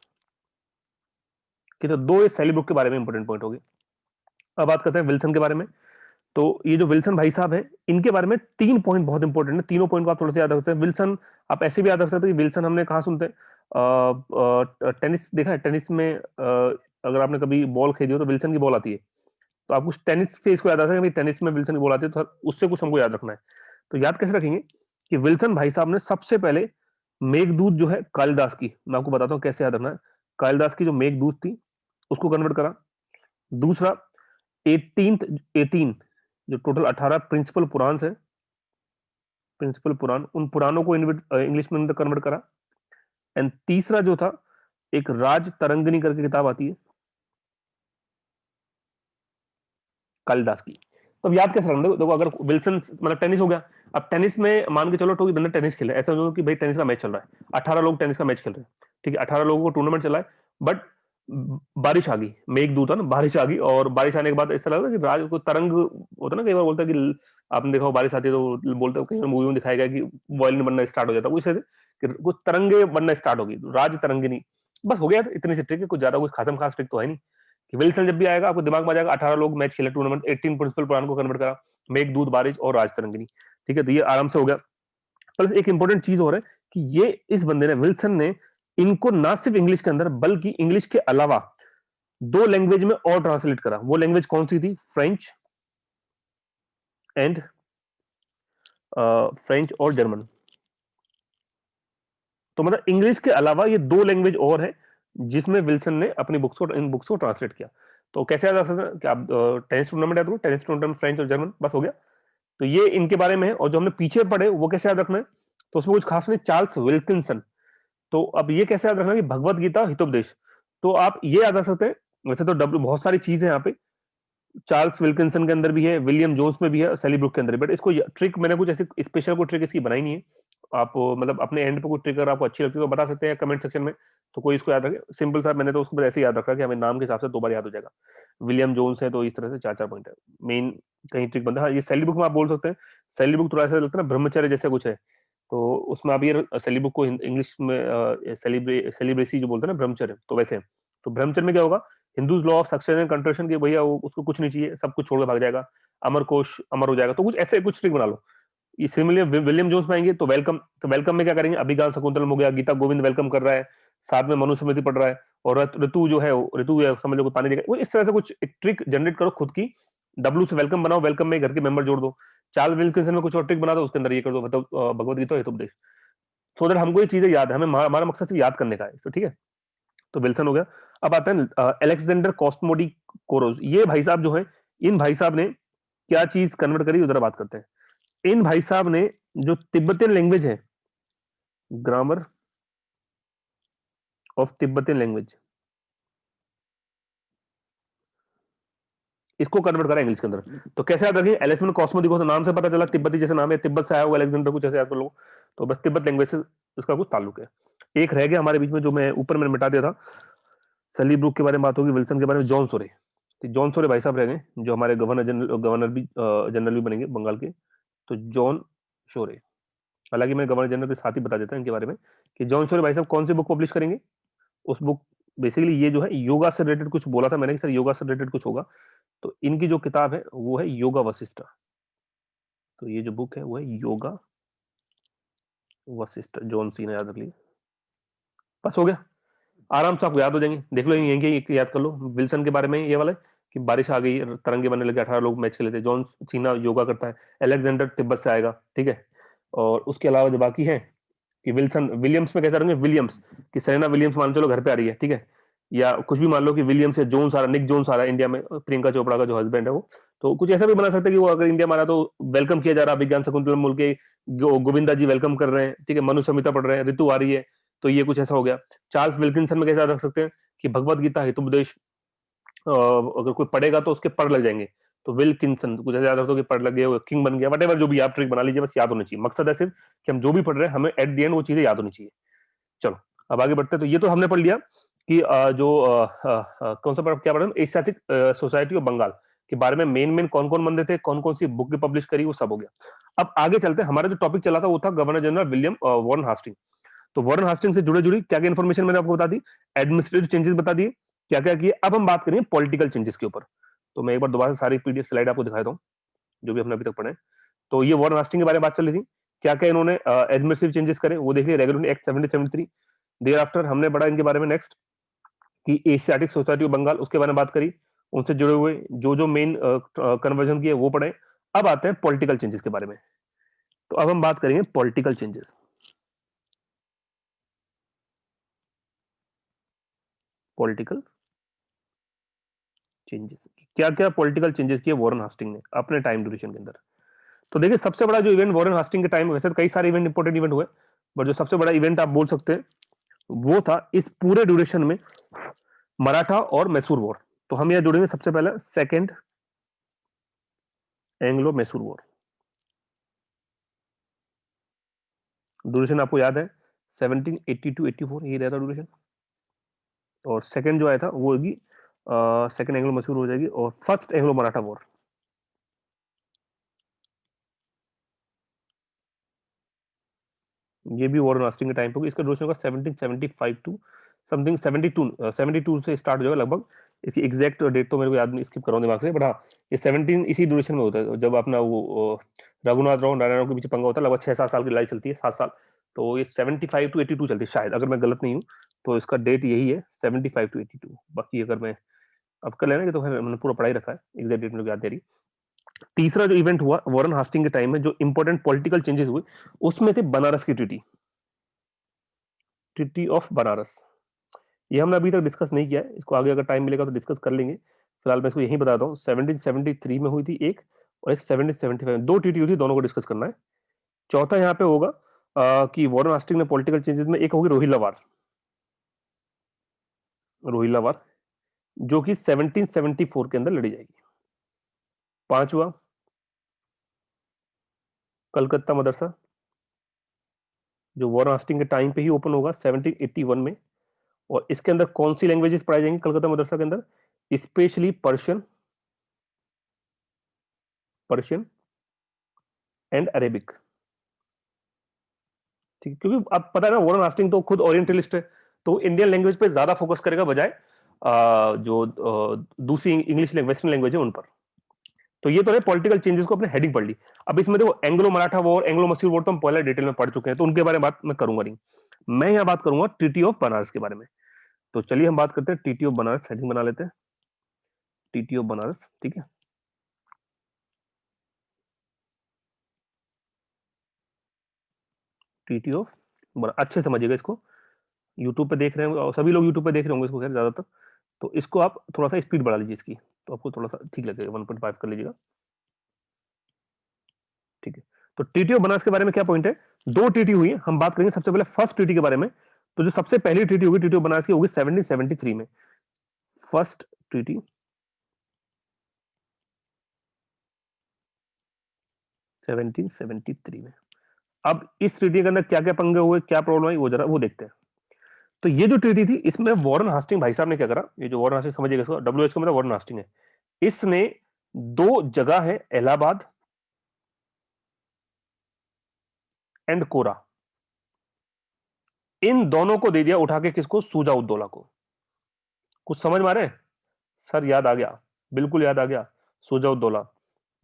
कि तो दो ये सेली बुक के बारे में इंपॉर्टेंट पॉइंट हो गए। अब बात करते हैं विल्सन के बारे में। तो ये जो विल्सन भाई साहब हैं, इनके बारे में 3 पॉइंट बहुत इंपॉर्टेंट है। तीनों पॉइंट को आप थोड़ा सा याद रख सकते हैं। विल्सन आप ऐसे भी याद रख सकते हैं कि विल्सन हमने कहाँ सुनते हैं, टेनिस देखा है, टेनिस में अगर आपने कभी बॉल खेली हो तो विल्सन की बॉल आती है, तो आप कुछ टेनिस से इसको याद रख सकते हैं, टेनिस में विल्सन की बॉल आती है, तो उससे कुछ हमको याद रखना है। तो याद कैसे रखेंगे कि विल्सन भाई साहब ने सबसे पहले मेघदूत जो है कालिदास की, मैं आपको बताता हूँ कैसे याद रखना है, कालिदास की जो मेघदूत थी उसको कन्वर्ट करा। दूसरा 18 जो टोटल 18 प्रिंसिपल पुराण है, प्रिंसिपल पुराण, उन पुराणों को इंग्लिश में कन्वर्ट करा। एंड तीसरा जो था, एक राज तरंगिणी करके किताब आती है कालिदास की। तो अब याद कैसे रखना, देखो अगर विल्सन मतलब टेनिस हो गया, अब टेनिस में मान के चलो तो बंदा टेनिस खेले, ऐसा समझो कि भाई टेनिस का मैच चल रहा है, 18 लोग टेनिस का मैच खेल रहे हैं, ठीक है, 18 लोगों को टूर्नामेंट चला है, बट बारिश आ गई, मेघदूत है ना, बारिश आ गई, और बारिश आने के बाद ऐसा लगा कि राज को तरंग होता है ना, कई बार बोलता है कि आपने देखा हो बारिश आती है तो बोलते हो, कहीं मूवी में दिखाया गया कि वॉयलिन बनना स्टार्ट हो जाता है, उसे कि कुछ तरंगे बनना स्टार्ट होगी, राज तरंगिनी। बस हो गया, इतनी सी ट्रिक है, कुछ ज्यादा कोई खासम खास ट्रिक तो है नहीं। कि विल्सन जब भी आएगा आपको दिमाग में आ जाएगा 18 लोग मैच खेले टूर्नामेंट, 18 प्रिंसिपल पुराण को कन्वर्ट करा, मेघदूत, बारिश और राज तरंगिनी, ठीक है, तो ये आराम से हो गया। प्लस एक इंपॉर्टेंट चीज और है कि ये इस बंदे ने, विल्सन ने, इनको ना सिर्फ इंग्लिश के अंदर बल्कि इंग्लिश के अलावा 2 लैंग्वेज में और ट्रांसलेट करा। वो लैंग्वेज कौन सी थी? फ्रेंच एंड फ्रेंच और जर्मन। तो मतलब इंग्लिश के अलावा ये 2 लैंग्वेज और है जिसमें विल्सन ने अपनी बुक्स को, इन बुक्स को ट्रांसलेट किया। तो कैसे याद रख सकते हैं कि आप टेनिस टूर्नामेंट याद करो, टेनिस टूर्नामेंट फ्रेंच और जर्मन, बस हो गया। तो ये इनके बारे में है। और जो हमने पीछे पढ़े वो कैसे याद रखना है, तो उसमें कुछ खास नहीं, चार्ल्स विल्किंसन। तो अब ये कैसे याद रखना कि भगवत गीता हितोपदेश, तो आप ये याद रख सकते हैं। वैसे तो डब्ल्यू बहुत सारी चीजें यहाँ पे, चार्ल्स विल्किंसन के अंदर भी है, विलियम जोन्स में भी है, सेली ब्रुक के अंदर भी, बट इसको ट्रिक मैंने कुछ ऐसी स्पेशल कोई ट्रिक इसकी बनाई नहीं है। आप मतलब अपने एंड पे कोई ट्रिक अगर आपको अच्छी लगती है तो बता सकते हैं कमेंट सेक्शन में, तो कोई इसको याद रखे। सिंपल सा मैंने तो उसको बस ऐसे याद रखा कि हमें नाम के हिसाब से 2 बार याद हो जाएगा। विलियम जोन्स है तो इस तरह से 4-4 पॉइंट है मेन, कहीं ट्रिक बनता है। हाँ, ये सेली बुक में आप बोल सकते हैं, सेली बुक थोड़ा सा लगता है ना ब्रह्मचर्य जैसे कुछ है, तो उसमें आप ये सेली बुक को इंग्लिश में सेलिब्रेसी जो बोलते हैं ना, ब्रह्मचर्य, तो वैसे। तो ब्रह्मचर्य में क्या होगा, Hindus law of succession and कंट्रोशन के, भैया वो उसको कुछ नहीं चाहिए, सब कुछ छोड़ के भाग जाएगा, अमर कोश अमर हो जाएगा, तो कुछ ऐसे कुछ ट्रिक बना लो। ये सिमिलर विलियम जोन्स में आएंगे तो वेलकम, तो वेलकम में क्या करेंगे, अभिज्ञान शकुंतलम हो गया, गीता गोविंद वेलकम कर रहा है, साथ में मनुस्मृति पढ़ रहा है, और ऋतु जो है, ऋतु समझ लो पानी देगा, वो इस तरह से कुछ एक ट्रिक जनरेट करो खुद की। डब्ल्यू से वेलकम बनाओ, वेलकम में घर के मेंबर जोड़ दो। चार्ल्स विल्किंसन में कुछ और ट्रिक बना दो, उसके अंदर ये कर दो, मतलब भगवत गीता हितोपदेश। तो दैट हमको ये चीजें याद है, हमें हमारा मकसद सिर्फ याद करने का है, तो ठीक है। तो विल्सन हो गया। अब आता है अलेक्जेंडर कॉस्मोडी कोरोज। ये भाई साहब जो है, इन भाई साहब ने क्या चीज कन्वर्ट करी, उधर बात करते हैं। इन भाई साहब ने जो तिब्बतियन लैंग्वेज है, ग्रामर ऑफ तिब्बतियन लैंग्वेज, इसको कन्वर्ट करा इंग्लिश के अंदर। तो कैसे याद रखें, एलेक्सेंडर कॉस्मोदी को तो नाम से पता चला, तिब्बती जैसे नाम है, तिब्बत से आया होगा अलेक्जेंडर, कुछ ऐसे याद कर लो। तो बस तिब्बत लैंग्वेज से इसका कुछ ताल्लुक है। एक रह गया हमारे बीच में, जो मैं ऊपर मैंने मिटा दिया था, सली ब्रुक के बारे में बात होगी, विल्सन के बारे में जॉन सोरे। तो जॉन सोरे भाई साहब रह गए, जो हमारे गवर्नर जनरल, गवर्नर भी जनरल भी बनेंगे बंगाल के। तो जॉन शोरे, हालांकि मैं गवर्नर जनरल के साथ ही बता देता हूं इनके बारे में कि जॉन शोरे भाई साहब कौन सी बुक पब्लिश करेंगे। उस बुक, बेसिकली ये जो है योगा से रिलेटेड कुछ बोला था मैंने कि सर योगा से रिलेटेड कुछ होगा, तो इनकी जो किताब है वो है योगा वशिष्ठ। तो ये जो बुक है वो है योगा वशिष्ठ, जॉन सी ने याद रख लिया, बस हो गया, आराम से आपको याद हो जाएंगे। देख लो यही याद कर लो विल्सन के बारे में, ये वाला कि बारिश आ गई, तरंगे बनने लगे, 18 लोग मैच खेले थे, जॉन सीना योगा करता है, अलेक्जेंडर तिब्बत से आएगा, ठीक है। और उसके अलावा जो बाकी है कि विल्सन, विलियम्स में कैसे रहेंगे, विलियम्स कि सेरेना विलियम्स मान चलो घर पे आ रही है, ठीक है, या कुछ भी मान लो कि विलियम्स या जोन्स आ रहा, निक जोन्स आ रहा है इंडिया में, प्रियंका चोपड़ा का जो हस्बैंड है वो। तो कुछ ऐसा भी बना सकते हैं कि वो अगर इंडिया में आ रहा तो वेलकम किया जा रहा, विज्ञान शकुंतलम मूल के गोविंदा जी वेलकम कर रहे हैं, ठीक है, मनु संहिता पढ़ रहे हैं, ऋतु आ रही है, तो ये कुछ ऐसा हो गया। चार्ल्स विल्किंसन में कैसे रख सकते हैं कि भगवत गीता हितोपदेश, अगर कोई पढ़ेगा तो उसके पर लग जाएंगे, तो विल्किंसन कुछ ऐसे याद रखो कि पढ़ लगे किंग बन गया, वटेवर जो भी आप ट्रिक बना लीजिए, बस याद होनी चाहिए। मकसद है सिर्फ कि हम जो भी पढ़ रहे हैं हमें एट द एंड वो चीजें याद होनी चाहिए। चलो अब आगे बढ़ते हैं। तो ये तो हमने पढ़ लिया कि कौन सा क्या पढ़ा, एशियाटिक सोसाइटी ऑफ बंगाल के बारे में मेन मेन कौन कौन बंदे थे, कौन कौन सी बुक पब्लिश करी, वो सब हो गया। अब आगे चलते हैं। हमारा जो टॉपिक चला था वो था governor general William Warren Hastings. तो वॉरेन हास्टिंग से जुड़े जुड़ी क्या क्या इन्फॉर्मेशन मैंने आपको बता दी, एडमिनिस्ट्रेटिव चेंजेस बता दिए, क्या क्या किए। अब हम बात करेंगे पॉलिटिकल चेंजेस के ऊपर। तो मैं एक बार दोबारा सारी पीडीएफ स्लाइड आपको दिखाता हूँ जो भी हमने अभी तक पढ़े। तो ये वॉरेन हास्टिंग के बारे में बात चल रही थी, क्या क्या इन्होंने एडमिनिस्ट्रेटिव चेंजेस करे वो देख लिया, रेगुलेटरी एक्ट 1773। देयर आफ्टर हमने पढ़ा इनके बारे में नेक्स्ट कि एशियाटिक सोसाइटी ऑफ बंगाल, उसके बारे में बात करी, उनसे जुड़े हुए जो जो मेन कन्वर्जन किए वो पढ़े। अब आते हैं पॉलिटिकल चेंजेस के बारे में। तो अब हम बात करेंगे पॉलिटिकल चेंजेस। पॉलिटिकल चेंजेस, क्या क्या पॉलिटिकल चेंजेस किए वॉरेन हास्टिंग ने अपने टाइम ड्यूरेशन के अंदर। तो देखिए सबसे बड़ा जो इवेंट वॉरेन हास्टिंग के टाइम, वैसे तो कई सारे इवेंट इंपॉर्टेंट इवेंट हुए, बट जो सबसे बड़ा इवेंट आप बोल सकते हैं वो था इस पूरे ड्यूरेशन में मराठा और मैसूर वॉर। तो हम यहां जुड़ेंगे सबसे पहले second Anglo Mysore war. Duration आपको याद है 1782-84 ये रहता ड्यूरेशन। और सेकंड जो आया था वो होगी सेकंड एंग्लो मैसूर हो जाएगी, और फर्स्ट एंग्लो मराठा वॉर। ये भी वॉरेन हास्टिंग के टाइम पे होगी। इसका ड्यूरेशन होगा 1775 टू समथिंग 72 से स्टार्ट हो जाएगा लगभग। इसकी एग्जैक्ट डेट तो मेरे को याद नहीं, स्किप कर रहा हूं दिमाग से, बट हाँ ये 17 इसी ड्यूरेशन में होता है जब अपना वो रघुनाथ राव नारायण राव के बीच पंगा होता है। लगभग 6-7 साल की लड़ाई चलती है, 7 साल। तो ये 75 to 82 चलती है शायद, अगर मैं गलत नहीं हूँ। तो इसका डेट यही है 75 to 82। बाकी अगर मैं अब कर लेना तो मैंने पूरा पढ़ाई रखा है, एग्जैक्ट डेट मेरे को याद दे रही। तीसरा जो इवेंट हुआ वॉरेन हास्टिंग के टाइम में जो इंपॉर्टेंट पॉलिटिकल चेंजेस हुए उसमें थे बनारस की ट्रीटी, ट्रीटी ऑफ बनारस। ये हमने अभी तक डिस्कस नहीं किया है, इसको आगे अगर टाइम मिलेगा तो डिस्कस कर लेंगे। फिलहाल मैं इसको यही बताता हूँ। 1773 में हुई थी एक, और एक 1775 में, दो ट्रीटी हुई थी, दोनों को डिस्कस करना है। चौथा यहाँ पे होगा कि वॉरेन हास्टिंग ने पॉलिटिकल चेंजेस में एक होगी रोहिल्ला वार, रोहिल्ला वार जो कि 1774 के अंदर लड़ी जाएगी। पांचवा कलकत्ता मदरसा, जो वॉरेन हास्टिंग के टाइम पे ही ओपन होगा 1781 में। और इसके अंदर कौन सी लैंग्वेजेस पढ़ाई जाएंगी कलकत्ता मदरसा के अंदर, specially Persian, Persian and Arabic. ठीक है, क्योंकि आप पता है ना वॉरेन हास्टिंग तो खुद ओरिएंटलिस्ट है, तो इंडियन लैंग्वेज पे ज्यादा फोकस करेगा बजाय जो दूसरी इंग्लिश वेस्टर्न लैंग्वेज है उन पर। तो ये तो है पॉलिटिकल चेंजेस को अपने हेडिंग पढ़ ली। अब इसमें देखो एंग्लो मराठा वॉर, एंग्लो मसूर वॉर तो हम पहले डिटेल में पढ़ चुके हैं, तो उनके बारे में बात मैं करूंगा नहीं। मैं यहाँ बात करूंगा ट्रीटी ऑफ बनारस के बारे में। तो चलिए हम बात करते हैं ट्रीटी ऑफ बनारस, हेडिंग बना लेते हैं ट्रीटी ऑफ बनारस। ठीक है, ट्रीटी ऑफ, अच्छे समझिएगा इसको। यूट्यूब पे देख रहे होंगे और सभी लोग यूट्यूब पे देख रहे होंगे इसको खैर ज्यादातर, तो इसको आप थोड़ा सा स्पीड बढ़ा लीजिए इसकी, तो आपको थोड़ा सा ठीक लगेगा। 1.5 कर लीजिएगा। ठीक है, तो ट्रीटी ऑफ बनारस के बारे में क्या पॉइंट है, दो ट्रीटी हुई है, हम बात करेंगे सबसे पहले फर्स्ट ट्रीटी के बारे में। तो जो सबसे पहली ट्रीटी होगी ट्रीटी ऑफ बनारस की होगी 1773 में, फर्स्ट ट्रीटी 1773 में। अब इस ट्रीटी के अंदर क्या क्या पंगे हुए, क्या प्रॉब्लम आई, वो जरा वो देखते हैं। तो ये जो ट्रीटी थी इसमें वॉरेन हास्टिंग भाई साहब ने क्या करा, ये जो वॉरेन हास्टिंग समझिएगा इसको, WH का मतलब वॉरेन हास्टिंग है। इसने दो जगह है इलाहाबाद एंड कोरा, इन दोनों को दे दिया उठा के किसको, सुजाउद्दौला को। कुछ समझ में आ रहे हैं सर, याद आ गया, बिल्कुल याद आ गया, सुजाउद्दौला।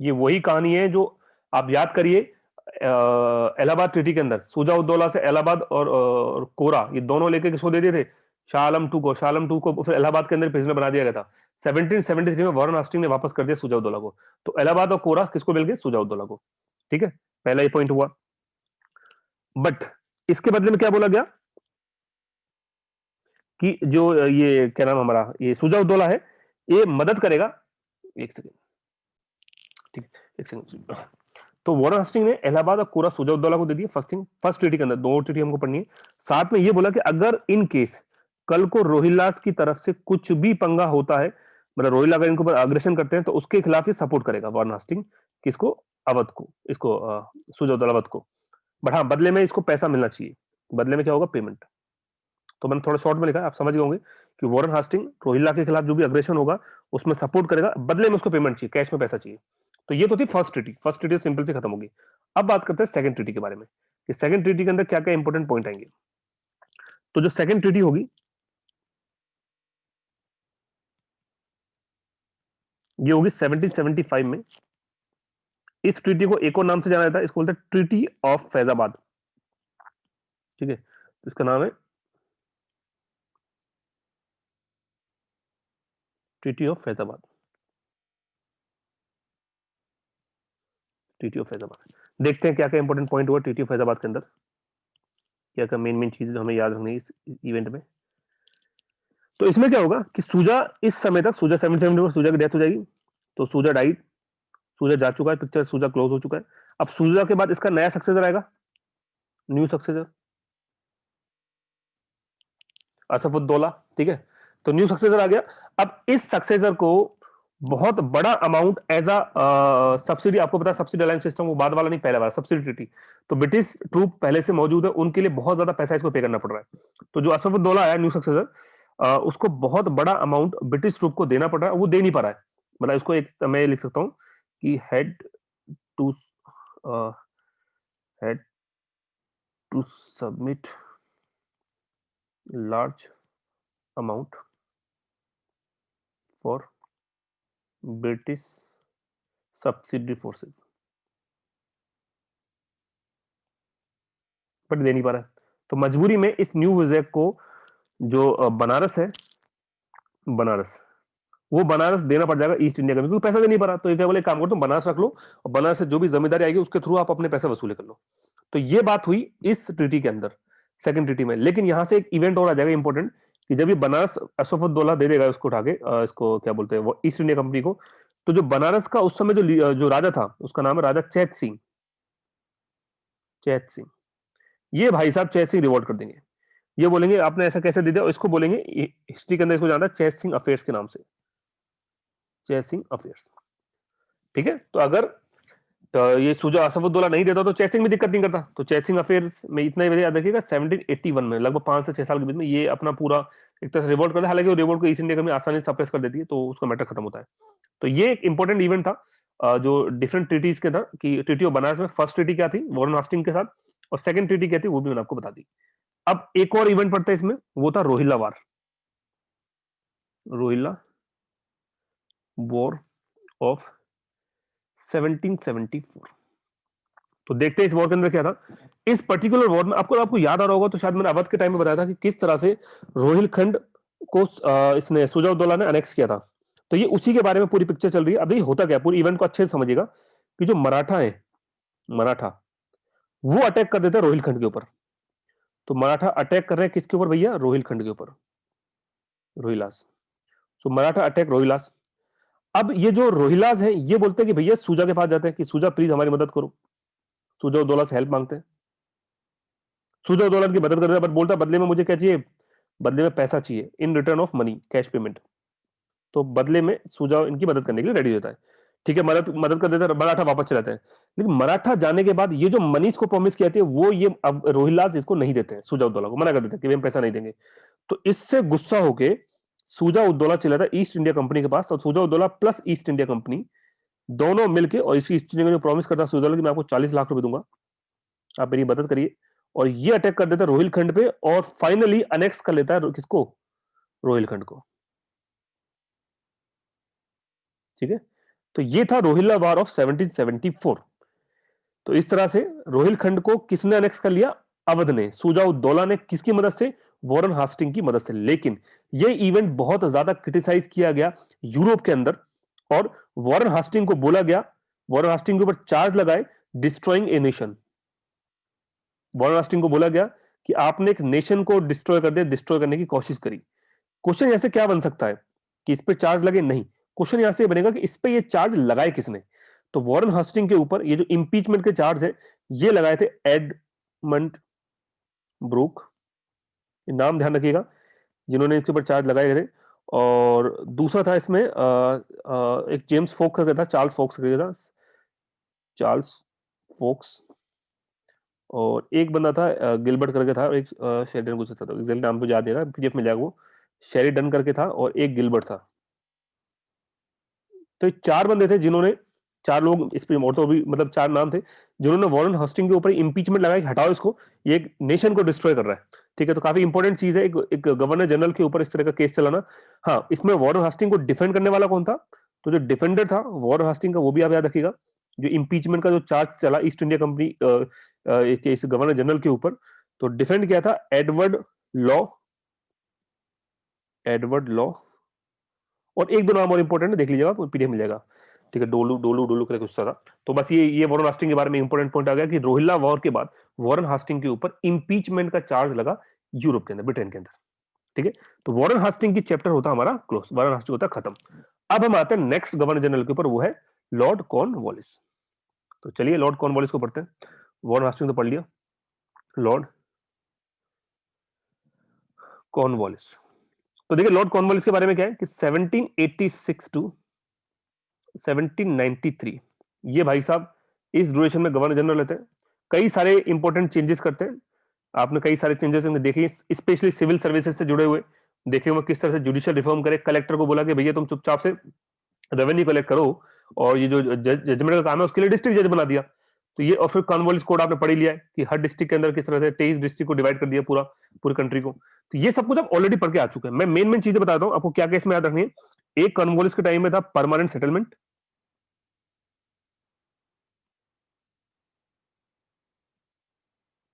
ये वही कहानी है जो आप याद करिए इलाहाबाद ट्रीटी के अंदर सुजाउद्दौला से इलाहाबाद और कोरा ये दोनों लेके किसको दे दिए थे, शाह आलम टू को। शाह आलम टू को फिर इलाहाबाद के अंदर प्रिजनर बना दिया गया था। 1773 में वॉरेन हास्टिंग ने वापस कर दिया सुजाउद्दौला को। तो इलाहाबाद और कोरा किसको मिल गए, सुजाउद्दौला को। ठीक है, पहला ये पॉइंट हुआ। बट इसके बदले में क्या बोला गया कि जो ये क्या नाम हमारा ये सुजाउद्दौला है ये मदद करेगा। एक सेकेंड, ठीक है, एक सेकेंड। तो वॉरेन हास्टिंग ने इलाहाबाद और कोरा सुजाउद्दौला को दे दिया, फर्स्ट थिंग, फर्स्ट ट्रीटी के अंदर दो ट्रीटी हमको पढ़नी है। साथ में ये बोला कि अगर इन केस कल को रोहिल्लास की तरफ से कुछ भी पंगा होता है मतलब रोहिल्ला अगर इनके ऊपर अग्रेशन करते हैं तो उसके खिलाफ ही सपोर्ट करेगा वॉरेन हास्टिंग, किसको, अवध को, इसको सुजाउद्दौला अवध को। बट हाँ, बदले में इसको पैसा मिलना चाहिए, बदले में क्या होगा, पेमेंट। तो मैंने थोड़ा शॉर्ट में लिखा है, आप समझ गए होंगे कि वॉरेन हास्टिंग रोहिल्ला के खिलाफ जो भी अग्रेशन होगा उसमें सपोर्ट करेगा, बदले में उसको पेमेंट चाहिए, कैश में पैसा चाहिए। तो ये तो थी first treaty, first treaty simple से खत्म होगी। अब बात करते हैं सेकंड ट्रीटी के बारे में कि सेकंड ट्रीटी के अंदर क्या क्या इंपॉर्टेंट पॉइंट आएंगे। तो जो सेकंड ट्रीटी होगी ये होगी 1775 में। इस ट्रीटी को एक और नाम से जाना जाता है, इसको बोलते हैं ट्रीटी ऑफ फैजाबाद। ठीक है, इसका नाम है treaty of Faizabad, treaty of Faizabad. देखते हैं क्या क्या इंपॉर्टेंट पॉइंट हुआ ट्रीटी ऑफ फैजाबाद के अंदर, क्या क्या मेन मेन चीजें हमें याद रखनी है इस इवेंट में। तो इसमें क्या होगा कि सूजा इस समय तक, सूजा 770 में सूजा की डेथ हो जाएगी, तो सूजा डाइड, सूजा जा चुका है, पिक्चर सूजा क्लोज हो चुका है। अब सूजा के बाद इसका नया सक्सेसर आएगा, न्यू सक्सेसर असफुद्दौला। ठीक है, तो न्यू सक्सेसर आ गया। अब इस सक्सेसर को बहुत बड़ा अमाउंट एज अ सब्सिडी, आपको पता है सब्सिडी अलायंस सिस्टम वो बाद वाला नहीं पहले वाला सब्सिडी ट्रीटी, तो ब्रिटिश ट्रूप पहले से मौजूद है, उनके लिए बहुत ज्यादा पैसा इसको पे करना पड़ रहा है। तो जो असफुद्दौला आया न्यू सक्सेसर, उसको बहुत बड़ा अमाउंट ब्रिटिश ट्रूप को देना पड़ रहा है, वो दे नहीं पा रहा है। मतलब इसको एक मैं लिख सकता हूं कि head to had to submit large amount for British subsidy forces, but दे नहीं पा रहा है। तो मजबूरी में इस न्यू विजय को जो बनारस है, बनारस, वो बनारस देना पड़ जाएगा ईस्ट इंडिया का, क्योंकि पैसा दे नहीं पा रहा। तो ये क्या बोले, काम करो तुम बनारस रख लो और बनारस से जो भी जमींदारी आएगी उसके थ्रू आप अपने पैसे वसूले कर लो। तो ये बात हुई इस ट्रीटी के अंदर, सेकंड ट्रीटी में। लेकिन यहां से एक इवेंट और आ जाएगा इंपॉर्टेंट, कि जब ये बनारस असफुद्दौला दे देगा उसको उठा के, इसको क्या बोलते हैं वो ईस्ट इंडिया कंपनी को, तो जो बनारस का उस समय जो राजा था उसका नाम है राजा चैत सिंह, चैत सिंह। ये भाई साहब चैत सिंह रिवॉल्ट कर देंगे, ये बोलेंगे आपने ऐसा कैसे दे दिया, और इसको बोलेंगे हिस्ट्री के अंदर इसको जानता है चैत सिंह अफेयर्स के नाम से, चैत सिंह अफेयर्स। ठीक है, तो अगर ये सुजा असफुद्दौला नहीं देता तो चैत सिंह भी दिक्कत नहीं करता। तो चैत सिंह अफेयर्स में इतना ही याद रखिएगा, 1781 में लगभग 5 से 6 साल के बीच में ये अपना पूरा एक तरह से रिवोल्ट करता है। हालांकि वो रिवोल्ट को ईस्ट इंडिया में आसानी से सप्रेस कर देती है, तो उसका मैटर खत्म होता है। तो ये एक इंपॉर्टेंट इवेंट था जो डिफरेंट ट्रीटीज के था, कि ट्रीटी ऑफ बनारस में फर्स्ट ट्रीटी क्या थी वॉरेन हास्टिंग के साथ, और सेकंड ट्रीटी क्या थी वो भी मैंने आपको बता दी। अब एक और इवेंट पड़ता है इसमें, वो था रोहिल्ला वार, रोहिल्ला वॉर ऑफ 1774। तो देखते हैं इस वॉर के अंदर क्या था। इस पर्टिकुलर वॉर में आपको आपको याद आ रहा होगा, तो शायद मैंने अवध के टाइम में बताया था कि किस तरह से रोहिलखंड को इसने सुजाउद्दौला ने अनेक्स किया था। तो ये उसी के बारे में पूरी पिक्चर चल रही है। अब ये होता क्या, पूरी इवेंट को अच्छे से समझिएगा कि जो मराठा है, मराठा वो अटैक कर देता है रोहिलखंड के ऊपर। तो मराठा अटैक कर रहे हैं किसके ऊपर भैया, रोहिलखंड के ऊपर, रोहिलास। सो मराठा अटैक रोहिलास। अब ये जो रोहिलास है ये बोलते हैं कि भैया सूजा के पास जाते हैं कि सूजा प्लीज हमारी मदद करो, सुजाउद्दौला से हेल्प मांगते हैं। सुजाउद्दौला की मदद करता है, बट बोलता है बदले में मुझे क्या चाहिए, बदले में पैसा चाहिए, in return of money, cash payment. तो बदले में सुजाव इनकी मदद करने के लिए रेडी होता है। ठीक है, मदद मदद कर देता है, मराठा वापस चले जाते हैं। लेकिन मराठा जाने के बाद ये जो मनी इसको प्रॉमिस किया था वो ये अब रोहिलास इसको नहीं देते हैं, सुजाउद्दौला को मना कर देते हैं कि हम पैसा नहीं देंगे। तो इससे गुस्सा होके सुजाउद्दौला चला था ईस्ट इंडिया कंपनी के पास, और Shuja-ud-Daula plus east India company दोनों मिलकर, और इसी ईस्ट इंडिया कंपनी प्रॉमिस करता सुजाउद्दौला कि मैं आपको 40 लाख रुपए दूंगा, आप मेरी मदद करिए। और ये अटैक कर देता है रोहिलखंड पे, और फाइनली अनेक्स कर लेता है किसको, रोहिलखंड को। ठीक है, तो ये था रोहिल्ला वार ऑफ 1774। तो इस तरह से रोहिलखंड को किसने अनेक्स कर लिया, अवध ने, सुजाउद्दौला ने, किसकी मदद से, वॉरेन हास्टिंग की मदद से। लेकिन ये इवेंट बहुत ज्यादा क्रिटिसाइज किया गया यूरोप के अंदर, और वॉरेन हास्टिंग को बोला गया, वॉरेन हास्टिंग के ऊपर चार्ज लगाए destroying a nation. Warren Hastings को बोला गया कि आपने एक नेशन को डिस्ट्रॉय कर दिया, डिस्ट्रॉय करने की कोशिश करी। क्वेश्चन ऐसे क्या बन सकता है कि इस पे चार्ज लगे, नहीं, क्वेश्चन यहां से बनेगा कि इस पे ये चार्ज लगाए किसने। तो वॉरेन हास्टिंग के ऊपर ये जो इंपीचमेंट के चार्ज है ये लगाए थे एडमंड ब्रूक, नाम ध्यान रखिएगा जिन्होंने इसके ऊपर चार्ज लगाए थे। और दूसरा था इसमें एक जेम्स फोक करके था, चार्ल्स फोक्स करके था, चार्ल्स फोक्स। और एक बंदा था गिलबर्ट करके था, और एक शेरिडन कुछ था, तो एग्जैक्ट नाम तो याद नहीं रहा, पीडीएफ में जाएगा वो। शेरिडन करके था और एक गिलबर्ट था। तो ये चार बंदे थे जिन्होंने, चार लोग इस पे, और तो भी मतलब चार नाम थे जिन्होंने वॉरेन हस्टिंग के ऊपर इंपीचमेंट लगाया कि हटाओ इसको, ये एक नेशन को डिस्ट्रॉय कर रहा है। ठीक है, तो काफी इंपॉर्टेंट चीज है एक गवर्नर जनरल के ऊपर इस तरह का केस चलाना। हाँ, इसमें वॉरेन हस्टिंग को डिफेंड करने वाला कौन था? तो जो डिफेंडर था वॉरेन हस्टिंग का, वो भी आप याद रखिएगा। जो इंपीचमेंट का जो चार्ज चला ईस्ट इंडिया कंपनी के इस गवर्नर जनरल के ऊपर, तो डिफेंड किया था एडवर्ड लॉ। Edward law. और एक दो नाम और इंपॉर्टेंट है, देख लीजिएगा, पीडीएफ मिल जाएगा। ठीक है, डोलू डोलू डोलू करके कुछ था। तो बस ये वॉरेन हास्टिंग के बारे में इंपॉर्टेंट पॉइंट आ गया कि रोहिल्ला वॉर के बाद वॉरेन हास्टिंग के ऊपर इंपीचमेंट का चार्ज लगा यूरोप के अंदर, ब्रिटेन के अंदर। ठीक है, तो वॉरेन हास्टिंग की चैप्टर होता हमारा क्लोज, वॉरेन हास्टिंग होता खत्म। अब हम आते हैं नेक्स्ट गवर्नर जनरल के ऊपर, वो है लॉर्ड कॉर्नवालिस। तो चलिए लॉर्ड कॉर्नवालिस को पढ़ते हैं। वॉरेन हास्टिंग तो पढ़ लिया, लॉर्ड कॉर्नवालिस। तो देखिए लॉर्ड कॉर्नवालिस के बारे में क्या है कि 1786 टू 1793 ये भाई साहब इस ड्यूरेशन में गवर्नर जनरल रहते हैं। कई सारे इंपॉर्टेंट चेंजेस करते हैं। आपने कई सारे चेंजेस देखे, स्पेशली सिविल सर्विसेज से जुड़े हुए देखे हुए, किस तरह से जुडिशियल रिफॉर्म करे। कलेक्टर को बोला कि भैया तुम चुपचाप से रेवेन्यू कलेक्ट करो, और ये जो जजमेंट का काम है उसके लिए डिस्ट्रिक्ट जज बना दिया। तो ये, और फिर कॉर्नवालिस कोड आपने पढ़ ही लिया है कि हर डिस्ट्रिक्ट के अंदर किस तरह से 23 डिस्ट्रिक्ट को डिवाइड कर दिया, पूरा पूरी कंट्री को। तो ये सब कुछ आप ऑलरेडी पढ़ के आ चुके हैं। मैं मेन मेन चीजें बताता हूं आपको, क्या क्या इसमें याद रखनी है। एक, कॉर्नवालिस के टाइम में था permanent settlement,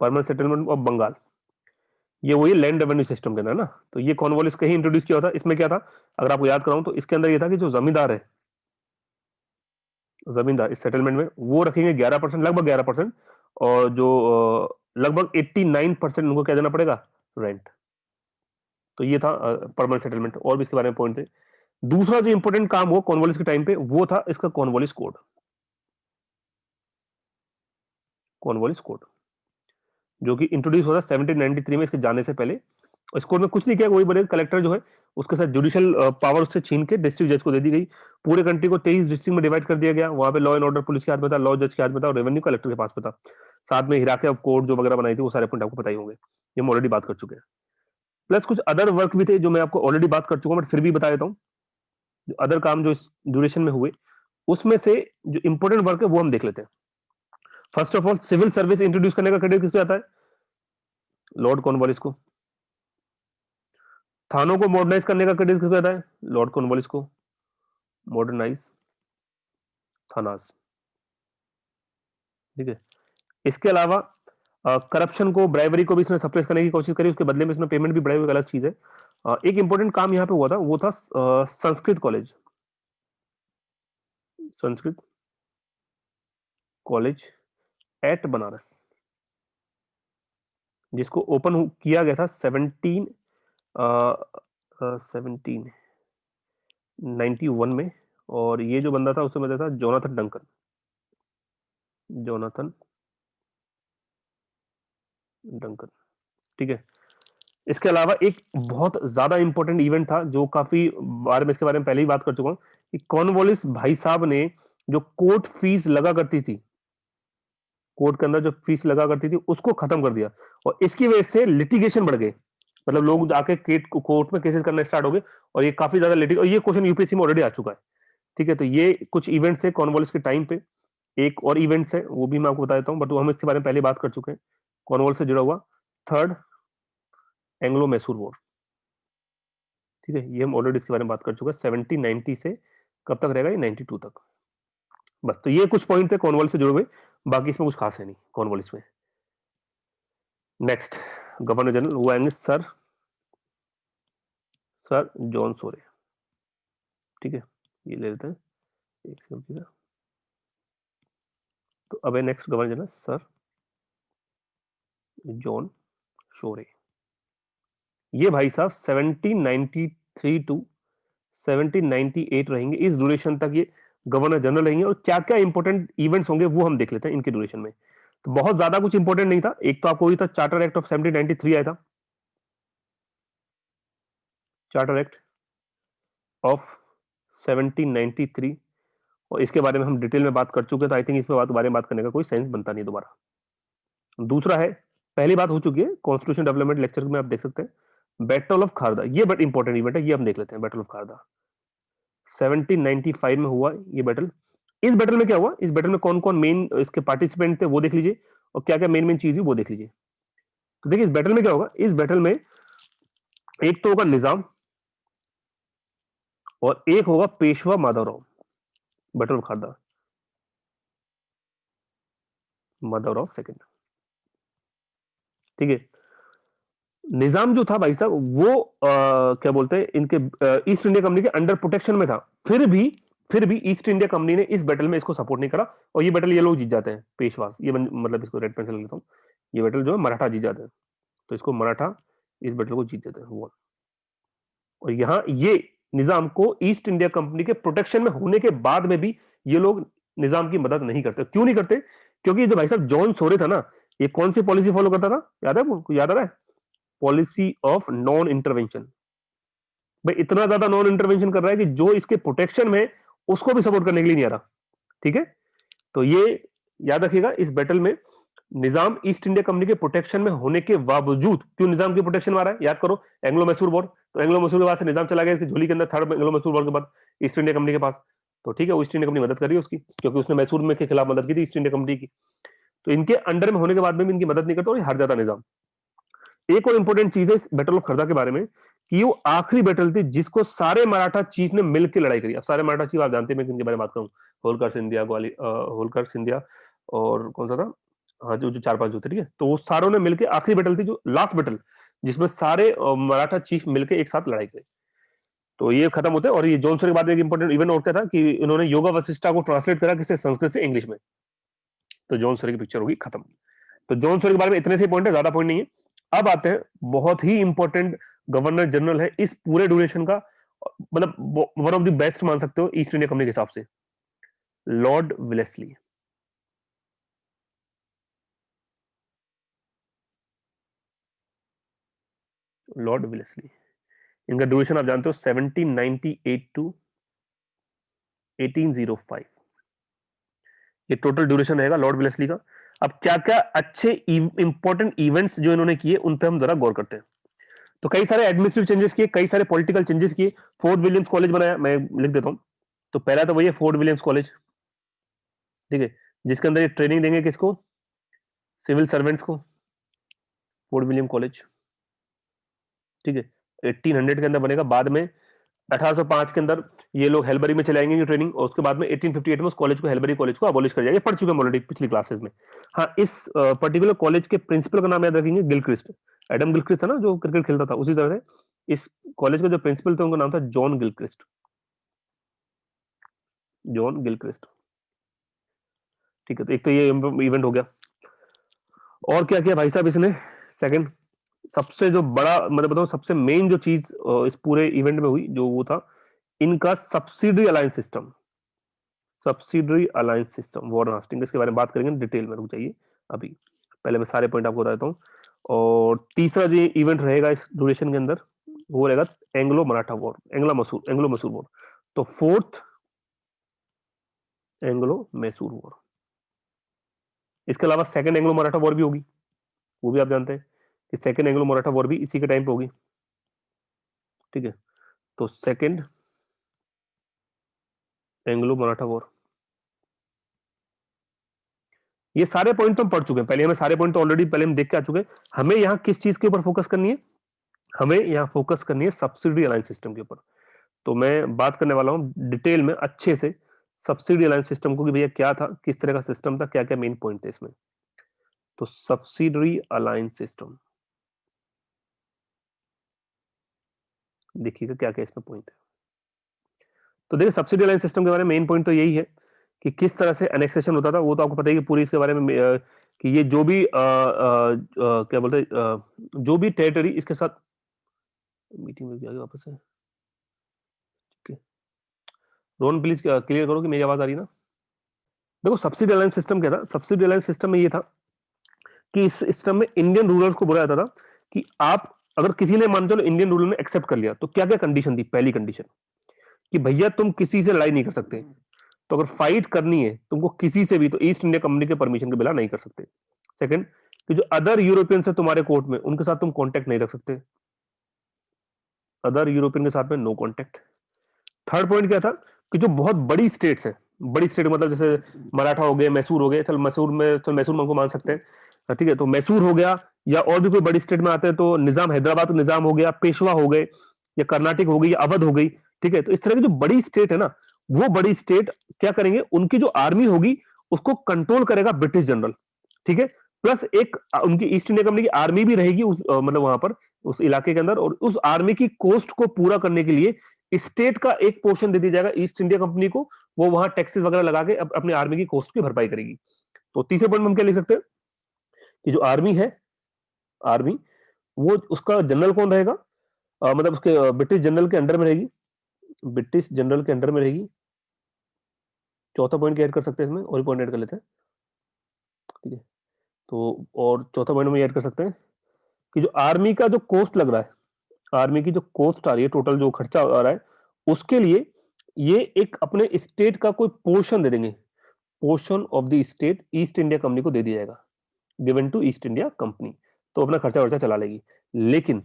permanent settlement of Bengal. ये वही लैंड रेवेन्यू सिस्टम के अंदर ना। तो ये कॉर्नवालिस कहीं इंट्रोड्यूस किया था। इसमें क्या था, अगर आपको याद कराऊं, तो इसके अंदर ये था कि जो जमींदार है, जमींदार इस सेटलमेंट में वो रखेंगे 11%, लगभग 11%। और जो लगभग 89% उनको क्या देना पड़ेगा, रेंट। तो ये था परमानेंट सेटलमेंट। और भी इसके बारे में पॉइंट थे। दूसरा जो इंपॉर्टेंट काम हुआ कॉर्नवालिस के टाइम पे, वो था इसका कॉर्नवालिस कोड। कॉर्नवालिस कोड जो कि इंट्रोड्यूस हुआ था 1793 में, इसके जाने से पहले। इस कोड में कुछ नहीं किया, वही बने कलेक्टर जो है उसके साथ जुडिशियल पावर उससे छीन के डिस्ट्रिक्ट जज को दे दी गई। पूरे कंट्री को 23 डिस्ट्रिक्ट में डिवाइड कर दिया गया। वहां पे लॉ एंड ऑर्डर पुलिस के हाथ में था, लॉ जज के हाथ में था, और रेवेन्यू कलेक्टर के पास में था। साथ में हिराके ऑफ कोर्ट जो वगैरह बनाई थी, वो सारे पॉइंट आपको पता ही होंगे, ये हम ऑलरेडी बात कर चुके हैं। प्लस कुछ अदर वर्क भी थे जो मैं आपको ऑलरेडी बात कर चुका हूं, बट फिर भी बता देता हूँ। जो अदर काम जो इस ड्यूरेशन में हुए, उसमें से जो इंपॉर्टेंट वर्क है वो हम देख लेते हैं। First of all, civil service introduce करने का क्रेडिट किसको आता है? लॉर्ड कॉर्नवालिस को। थानों को मॉडर्नाइज करने का क्रेडिट किसको आता है? लॉर्ड कॉर्नवालिस को। मॉडर्नाइज थानास। ठीक है, इसके अलावा करप्शन को, ब्राइवरी को भी इसने सप्रेस करने की कोशिश करी, उसके बदले में इसने पेमेंट भी बढ़ाई, हुई अलग चीज है। एक इंपॉर्टेंट काम यहाँ पे हुआ था, वो था Sanskrit college. Sanskrit college eight Banaras, जिसको ओपन किया गया था 1791 में। और ये जो बंदा था उससे बंदा था जोनाथन डंकन। Jonathan Duncan. ठीक है, इसके अलावा एक बहुत ज्यादा इंपॉर्टेंट इवेंट था, जो काफी बार में इसके बारे में पहले ही बात कर चुका हूं, कि कॉर्नवालिस भाई साहब ने जो कोर्ट फीस लगा करती थी, कोर्ट के अंदर जो फीस लगा करती थी उसको खत्म कर दिया। और इसकी वजह से लिटिगेशन बढ़ गए, मतलब लोग जाके कोर्ट में केसेस करना स्टार्ट हो गए। और ये काफी ज्यादा लिटिग, और ये क्वेश्चन यूपीएससी में ऑलरेडी आ चुका है। ठीक है, तो ये कुछ इवेंट्स है कॉर्नवालिस के टाइम पे। एक और इवेंट्स है, वो भी मैं आपको बता देता हूँ, बट वो हम इसके बारे में पहले बात कर चुके हैं। कॉर्नवालिस से जुड़ा हुआ थर्ड एंग्लो मैसूर वॉर। ठीक है, ये हम ऑलरेडी इसके बारे में बात कर चुके हैं। 1790 से कब तक रहेगा, ये 92 तक। बस, तो ये कुछ पॉइंट थे कॉर्नवालिस से जुड़े हुए, बाकी इसमें कुछ खास है नहीं कॉर्नवालिस में। नेक्स्ट गवर्नर जनरल वो आएंगे सर सर जॉन सोरे। ठीक है, ये ले लेते हैं एक सेकंड। तो अब है next governor general sir John Shore. ये भाई साहब 1793 टू 1798 रहेंगे, इस ड्यूरेशन तक ये गवर्नर जनरल रहेंगे। और क्या क्या इंपॉर्टेंट इवेंट्स होंगे वो हम देख लेते हैं इनके ड्यूरेशन में। तो बहुत ज्यादा कुछ इंपॉर्टेंट नहीं था। एक तो आपको वही था, चार्टर एक्ट ऑफ 1793 आया था, चार्टर एक्ट ऑफ 1793, और इसके बारे में हम डिटेल में बात कर चुके हैं, तो आई थिंक इसमें बारे में बात करने का कोई सेंस बनता नहीं दोबारा। दूसरा है, पहली बात हो चुकी है कॉन्स्टिट्यूशन डेवलपमेंट लेक्चर में, आप देख सकते हैं बैटल ऑफ खारदा, ये बट इंपॉर्टेंट इवेंट है, ये हम देख लेते हैं। बैटल ऑफ खारदा 1795 में हुआ ये बैटल। इस बैटल में क्या हुआ, इस बैटल में कौन कौन मेन इसके पार्टिसिपेंट थे वो देख लीजिए, और क्या क्या मेन मेन चीज हुई वो देख लीजिए। तो देखिए इस बैटल में क्या होगा, इस बैटल में एक तो होगा निजाम और एक होगा Peshwa Madhavrao. Battle of Kharda, Madhavrao second, ठीक है। निजाम जो था भाई साहब वो क्या बोलते हैं, इनके ईस्ट इंडिया कंपनी के अंडर प्रोटेक्शन में था। फिर भी ईस्ट इंडिया कंपनी ने इस बैटल में इसको सपोर्ट नहीं करा, और ये बैटल ये लोग जीत जाते हैं, पेशवास। ये मतलब इसको रेड पेंसिल लेता हूँ, ये बैटल जो है मराठा जीत जाते हैं, तो इसको मराठा इस बैटल को जीत जाते हैं वो। और यहाँ ये निजाम को ईस्ट इंडिया कंपनी के प्रोटेक्शन में होने के बाद में भी ये लोग निजाम की मदद नहीं करते। क्यों नहीं करते? क्योंकि जो भाई साहब जॉन सोरे था ना, ये कौन सी पॉलिसी फॉलो करता था, याद है वो, याद आ रहा है? Policy of non intervention. भाई इतना ज्यादा नॉन इंटरवेंशन कर रहा है कि जो इसके प्रोटेक्शन में उसको भी सपोर्ट करने के लिए नहीं आ रहा, ठीक है। तो ये याद रखिएगा, इस बैटल में निजाम ईस्ट इंडिया कंपनी के प्रोटेक्शन में होने के बावजूद, क्यों निजाम की प्रोटेक्शन में आ रहा है, याद करो, एंग्लो मैसूर वॉर। तो एंग्लो मैसूर के बाद से निजाम चला गया इसकी झोली के अंदर, थर्ड एंग्लो मैसूर वॉर के बाद ईस्ट इंडिया कंपनी के पास। तो ठीक है, वो ईस्ट इंडिया कंपनी मदद कर रही है उसकी, क्योंकि उसने मैसूर में के खिलाफ मदद की थी ईस्ट इंडिया कंपनी की। तो इनके अंडर में होने के बाद में भी इनकी मदद नहीं करता, और ये हार जाता निजाम। एक और इंपॉर्टेंट चीज है इस बैटल ऑफ खरदा के बारे में, कि वो आखिरी बैटल थी जिसको सारे मराठा चीफ ने मिलकर लड़ाई करी। अब सारे मराठा चीफ आप जानते हैं, मैं किनके बारे में बात करूं, होलकर सिंधिया, होलकर सिंधिया, और कौन सा था, हाँ जो जो चार पांच जो थे, ठीक है। तो वो सारों ने मिलकर, आखिरी बैटल थी जो लास्ट बैटल, जिसमें सारे मराठा चीफ मिलकर एक साथ लड़ाई करी। तो ये खत्म होते हैं। और ये जॉनसन के बाद में एक इंपॉर्टेंट इवेंट और क्या था, कि इन्होंने योगा वशिष्ठा को ट्रांसलेट करा किससे, संस्कृत से इंग्लिश में। तो जॉनसन की पिक्चर होगी खत्म। तो जॉन सोरे के बारे में इतने से पॉइंट है, ज्यादा पॉइंट नहीं है। अब आते हैं, बहुत ही इंपॉर्टेंट गवर्नर जनरल है इस पूरे ड्यूरेशन का, मतलब वन ऑफ द बेस्ट मान सकते हो ईस्ट इंडिया कंपनी के हिसाब से, लॉर्ड विलेस्ली। लॉर्ड विलेस्ली, इनका ड्यूरेशन आप जानते हो 1798 टू 1805, ये टोटल ड्यूरेशन रहेगा लॉर्ड विलेस्ली का। अब क्या क्या अच्छे इंपॉर्टेंट इवेंट्स जो इन्होंने किए उन पर हम जरा गौर करते हैं। तो कई सारे एडमिनिस्ट्रेटिव चेंजेस किए, कई सारे पॉलिटिकल चेंजेस किए, फोर्ट विलियम्स कॉलेज बनाया, मैं लिख देता हूं। तो पहला तो वही है फोर्ट विलियम्स कॉलेज, ठीक है, जिसके अंदर ये ट्रेनिंग देंगे किसको, सिविल सर्वेंट्स को, फोर्ट विलियम कॉलेज, ठीक है। 1800 के अंदर बनेगा, बाद में 1805 के अंदर ये लोग हेलबरी में चलाएंगे ये ट्रेनिंग, और उसके बाद में 1858 में उस कॉलेज को, हेलबरी कॉलेज को अबॉलिश कर जाएंगे। पढ़ चुके हैं ऑलरेडी पिछली क्लासेस में। हाँ, इस पर्टिकुलर कॉलेज के प्रिंसिपल का नाम याद रखेंगे, गिलक्रिस्ट। एडम गिलक्रिस्ट था ना जो क्रिकेट खेलता था, उसी तरह से इस कॉलेज के जो प्रिंसिपल थे उनका नाम था जॉन गिलक्रिस्ट, जॉन गिलक्रिस्ट, ठीक है। तो एक तो ये इवेंट हो गया। और क्या किया भाई साहब इसने, सेकंड सबसे जो बड़ा, मतलब बताओ सबसे मेन जो चीज इस पूरे इवेंट में हुई, जो वो था इनका subsidiary alliance system. Subsidiary alliance system, Warren Hastings, इसके बारे में बात करेंगे डिटेल में, रुक जाइए अभी, पहले मैं सारे पॉइंट आपको बता देता हूँ। और तीसरा जो इवेंट रहेगा इस ड्यूरेशन के अंदर, वो रहेगा Anglo Maratha war, Anglo Mysore war. तो फोर्थ एंग्लो मैसूर वॉर। इसके अलावा सेकंड एंग्लो मराठा वॉर भी होगी, वो भी आप जानते हैं कि सेकंड एंग्लो मराठा वॉर भी इसी के टाइम पे होगी, ठीक है। तो सेकंड एंग्लो मराठा वॉर, ये सारे पॉइंट तो हम पढ़ चुके हैं पहले, हमें सारे पॉइंट तो ऑलरेडी पहले हम देख के आ चुके हैं। हमें यहाँ किस चीज के ऊपर फोकस करनी है, हमें यहाँ फोकस करनी है सब्सिडी अलायंस सिस्टम के ऊपर। तो मैं बात करने वाला हूँ डिटेल में अच्छे से सब्सिडी अलायंस सिस्टम को, कि भैया क्या था, किस तरह का सिस्टम था, क्या क्या मेन पॉइंट थे इसमें। तो सब्सिडरी अलायंस सिस्टम, देखिएगा क्या क्या इसमें पॉइंट है। तो देखिए सब्सिडी अलायंस सिस्टम के बारे में मेन पॉइंट तो यही है कि किस तरह से एनेक्सेशन होता था, वो तो आपको पता ही कि पूरी इसके बारे में कि ये जो भी क्या बोलते हैं, जो भी टेरिटरी इसके साथ, मीटिंग में भी आगे वापस है, रोहन प्लीज क्लियर करो कि मेरी आवाज आ रही है ना। देखो सब्सिडी अलायंस सिस्टम क्या था, सब्सिडी अलायंस सिस्टम में ये था कि इस सिस्टम में इंडियन रूलर्स को बोला जाता था कि आप, अगर किसी ने मान चलो इंडियन रूलर ने एक्सेप्ट कर लिया, तो क्या क्या कंडीशन थी। पहली कंडीशन कि भैया तुम किसी से लड़ाई नहीं कर सकते, तो अगर फाइट करनी है तुमको किसी से भी, तो ईस्ट इंडिया कंपनी के परमिशन के बिना नहीं कर सकते। सेकंड, कि जो अदर यूरोपियंस है तुम्हारे कोर्ट में, उनके साथ तुम कांटेक्ट नहीं रख सकते, अदर यूरोपियन के साथ में नो कांटेक्ट। थर्ड पॉइंट क्या था, कि जो बहुत बड़ी स्टेट्स है, बड़ी स्टेट मतलब जैसे मराठा हो गए, मैसूर हो गए, चल मैसूर में उनको मान सकते हैं, ठीक है, तो मैसूर हो गया, या और भी कोई बड़ी स्टेट में आते हैं तो निजाम, हैदराबाद का निजाम हो गया, पेशवा हो गए, या कर्नाटक हो गई, या अवध हो गई, ठीक है, तो इस तरह की जो बड़ी स्टेट है ना, वो बड़ी स्टेट क्या करेंगे, उनकी जो आर्मी होगी उसको कंट्रोल करेगा ब्रिटिश जनरल, ठीक है, प्लस एक उनकी ईस्ट इंडिया कंपनी की आर्मी भी रहेगी उस मतलब वहां पर उस इलाके के अंदर, और उस आर्मी की कोस्ट को पूरा करने के लिए स्टेट का एक पोर्शन दे दिया जाएगा ईस्ट इंडिया कंपनी को, वो वहां टैक्सेस वगैरह लगा के अपनी आर्मी की कोस्ट की भरपाई करेगी। तो तीसरे पॉइंट में हम क्या लिख सकते हैं, कि जो आर्मी है, आर्मी, वो उसका जनरल कौन रहेगा, मतलब उसके ब्रिटिश जनरल के अंडर में रहेगी, ब्रिटिश जनरल के अंडर में रहेगी। चौथा पॉइंट क्या ऐड कर सकते हैं इसमें, और पॉइंट ऐड कर लेते हैं, ठीक है, तो और चौथा पॉइंट में ऐड कर सकते हैं कि जो आर्मी का जो कॉस्ट लग रहा है, आर्मी की जो कॉस्ट आ रही है, टोटल जो खर्चा आ रहा है, उसके लिए ये एक अपने स्टेट का कोई पोर्शन दे देंगे, portion of the state East India Company को दे दिया जाएगा, given to East India Company, तो अपना खर्चा वर्चा चला लेगी। लेकिन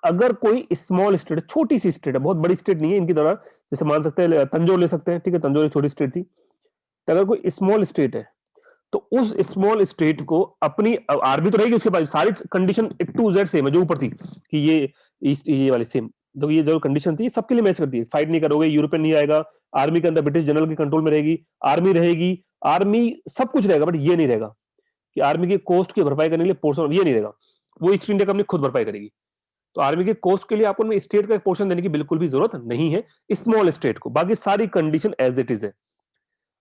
अगर कोई स्मॉल स्टेट है, छोटी सी स्टेट है, बहुत बड़ी स्टेट नहीं है इनकी तरह, जैसे मान सकते हैं तंजौर ले सकते हैं, ठीक है, तंजौर एक छोटी स्टेट थी, तो अगर कोई स्मॉल स्टेट है, तो उस स्मॉल स्टेट को अपनी आर्मी तो रहेगी उसके पास, सारी कंडीशन एक टू जेड सेम है जो ऊपर थी, कि ये ईस्ट, ये वाली सेम, तो ये जो कंडीशन थी सबके लिए मैच करती है, फाइट नहीं करोगे, यूरोपियन नहीं आएगा, आर्मी के अंदर ब्रिटिश जनरल के कंट्रोल में रहेगी, आर्मी रहेगी, आर्मी सब कुछ रहेगा, बट ये नहीं रहेगा कि आर्मी की कॉस्ट की भरपाई करने के लिए पोर्शन, ये नहीं रहेगा, वो ईस्ट इंडिया कंपनी खुद भरपाई करेगी। तो आर्मी के कॉस्ट के लिए आपको स्टेट का एक पोर्शन देने की बिल्कुल भी जरूरत नहीं है स्मॉल स्टेट को, बाकी सारी कंडीशन एज इट इज है।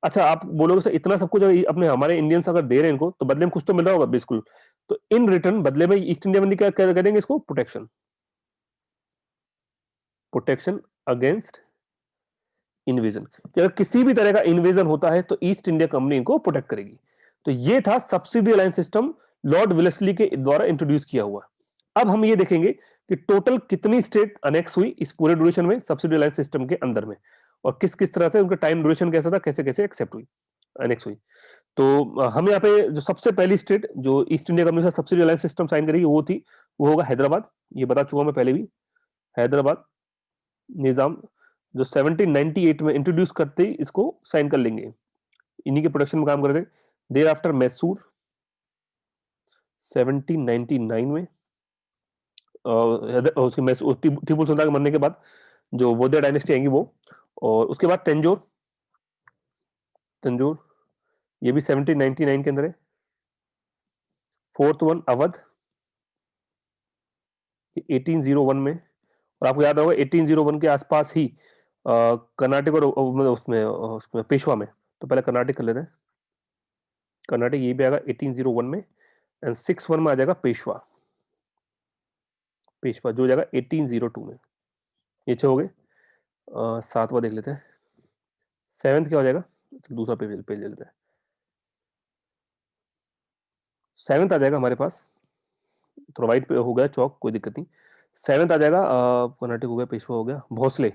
अच्छा, आप बोलोगे सर इतना सब कुछ अगर अपने हमारे इंडियंस अगर दे रहे हैं इनको, तो बदले में कुछ तो मिल रहा होगा, बिल्कुल, तो इन रिटर्न बदले में ईस्ट इंडिया मंडी क्या करेंगे, इसको प्रोटेक्शन, प्रोटेक्शन अगेंस्ट इन्वेजन, कि अगर किसी भी तरह का इन्वेजन होता है तो ईस्ट इंडिया कंपनी इनको प्रोटेक्ट करेगी। तो ये था सब्सिडी अलायंस सिस्टम, लॉर्ड विलेस्ली के द्वारा इंट्रोड्यूस किया हुआ। अब हम ये देखेंगे कि टोटल कितनी स्टेट अनेक्स हुई इस पूरे ड्यूरेशन में सब्सिडी अलायंस सिस्टम के अंदर में, और किस किस तरह से उनका टाइम ड्यूरेशन कैसा था, कैसे कैसे एक्सेप्ट हुई, अनेक्स हुई। तो हम यहाँ पे जो सबसे पहली स्टेट जो ईस्ट इंडिया कंपनी से सब्सिडी अलायंस सिस्टम साइन करेगी वो थी, वो होगा हैदराबाद, ये बता चुका मैं पहले भी, हैदराबाद निजाम जो 1798 में इंट्रोड्यूस करते ही इसको साइन कर लेंगे, इन्हीं के प्रोडक्शन में काम करते। देर आफ्टर मैसूर 1799 में, उसके मैसूर टीपू सुल्तान के मरने के बाद जो वोदिया डायनेस्टी आएंगी वो, और उसके बाद तंजौर, तंजौर ये भी 1799 के अंदर है। फोर्थ वन अवध 1801 में, और आपको याद होगा 1801 के आसपास ही कर्नाटक और मतलब उसमें पेशवा में, तो पहले कर्नाटक कर लेते हैं, कर्नाटक ये भी आएगा 1801 में, एंड 61 में आ जाएगा पेशवा, पेशवा जो हो जाएगा 1802 में। ये छह हो गए, सातवां देख लेते हैं, सेवेंथ क्या हो जाएगा, दूसरा पेज पेज ले लेते हैं, सेवेंथ आ जाएगा हमारे पास, थोड़ा वाइट पे हो गया चौक, कोई दिक्कत नहीं, सेवेंथ आ जाएगा कर्नाटक हो गया, पेशवा हो गया, भोसले,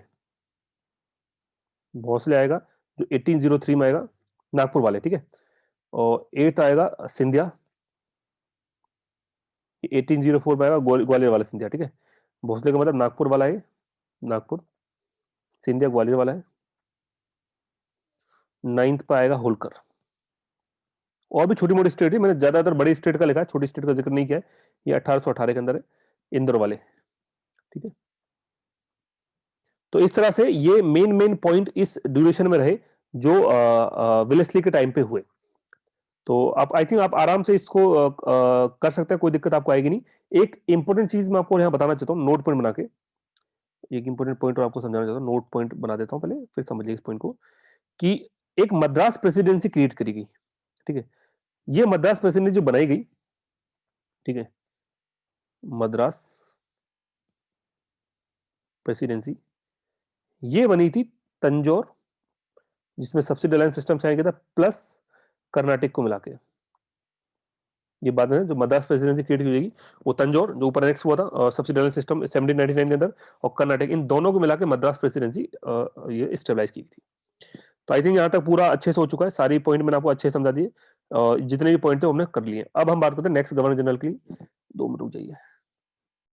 भोसले आएगा जो 1803 में आएगा, नागपुर वाले, ठीक है, और एट्थ आएगा सिंधिया, 1804 में आएगा ग्वालियर वाला सिंधिया, ठीक है, भोसले का मतलब नागपुर वाला है, नागपुर, सिंधिया ग्वालियर वाला है। नाइन्थ पे आएगा होलकर, और भी छोटी मोटी स्टेट है, मैंने ज्यादातर बड़ी स्टेट का लिखा है, छोटी स्टेट का जिक्र नहीं किया है, ये 1818 के अंदर है, इंदौर वाले, ठीक है। तो इस तरह से ये मेन मेन पॉइंट इस ड्यूरेशन में रहे जो विलेस्ली के टाइम पे हुए। तो आप आई थिंक आप आराम से इसको कर सकते हैं, कोई दिक्कत आपको आएगी नहीं। एक इंपॉर्टेंट चीज मैं आपको यहाँ बताना चाहता हूँ, नोट पॉइंट बना के, एक इंपॉर्टेंट पॉइंट और आपको समझाना चाहता हूँ, नोट पॉइंट बना देता हूँ पहले, फिर समझिए इस पॉइंट को, कि एक मद्रास प्रेसिडेंसी क्रिएट करी गई, ठीक है, ये मद्रास प्रेसिडेंसी जो बनाई गई, ठीक है, मद्रास प्रेसिडेंसी ये बनी थी तंजौर, जिसमें सब्सिडी अलायंस सिस्टम साइन किया था, प्लस कर्नाटक को मिला के, ये बाद में जो मद्रास प्रेसिडेंसी क्रिएट की जाएगी, वो तंजौर जो ऊपर एनेक्स हुआ था सब्सिडायरी सिस्टम 1799 के अंदर, और कर्नाटक, इन दोनों को मिला के मद्रास प्रेसिडेंसी ये स्टेबलाइज की थी। तो आई थिंक यहाँ तक पूरा अच्छे से हो चुका है, सारी पॉइंट मैंने आपको अच्छे से समझा दिए, जितने भी पॉइंट थे हमने कर लिए। अब हम बात करते हैं नेक्स्ट गवर्नर जनरल की। 2 मिनट रुक जाइए।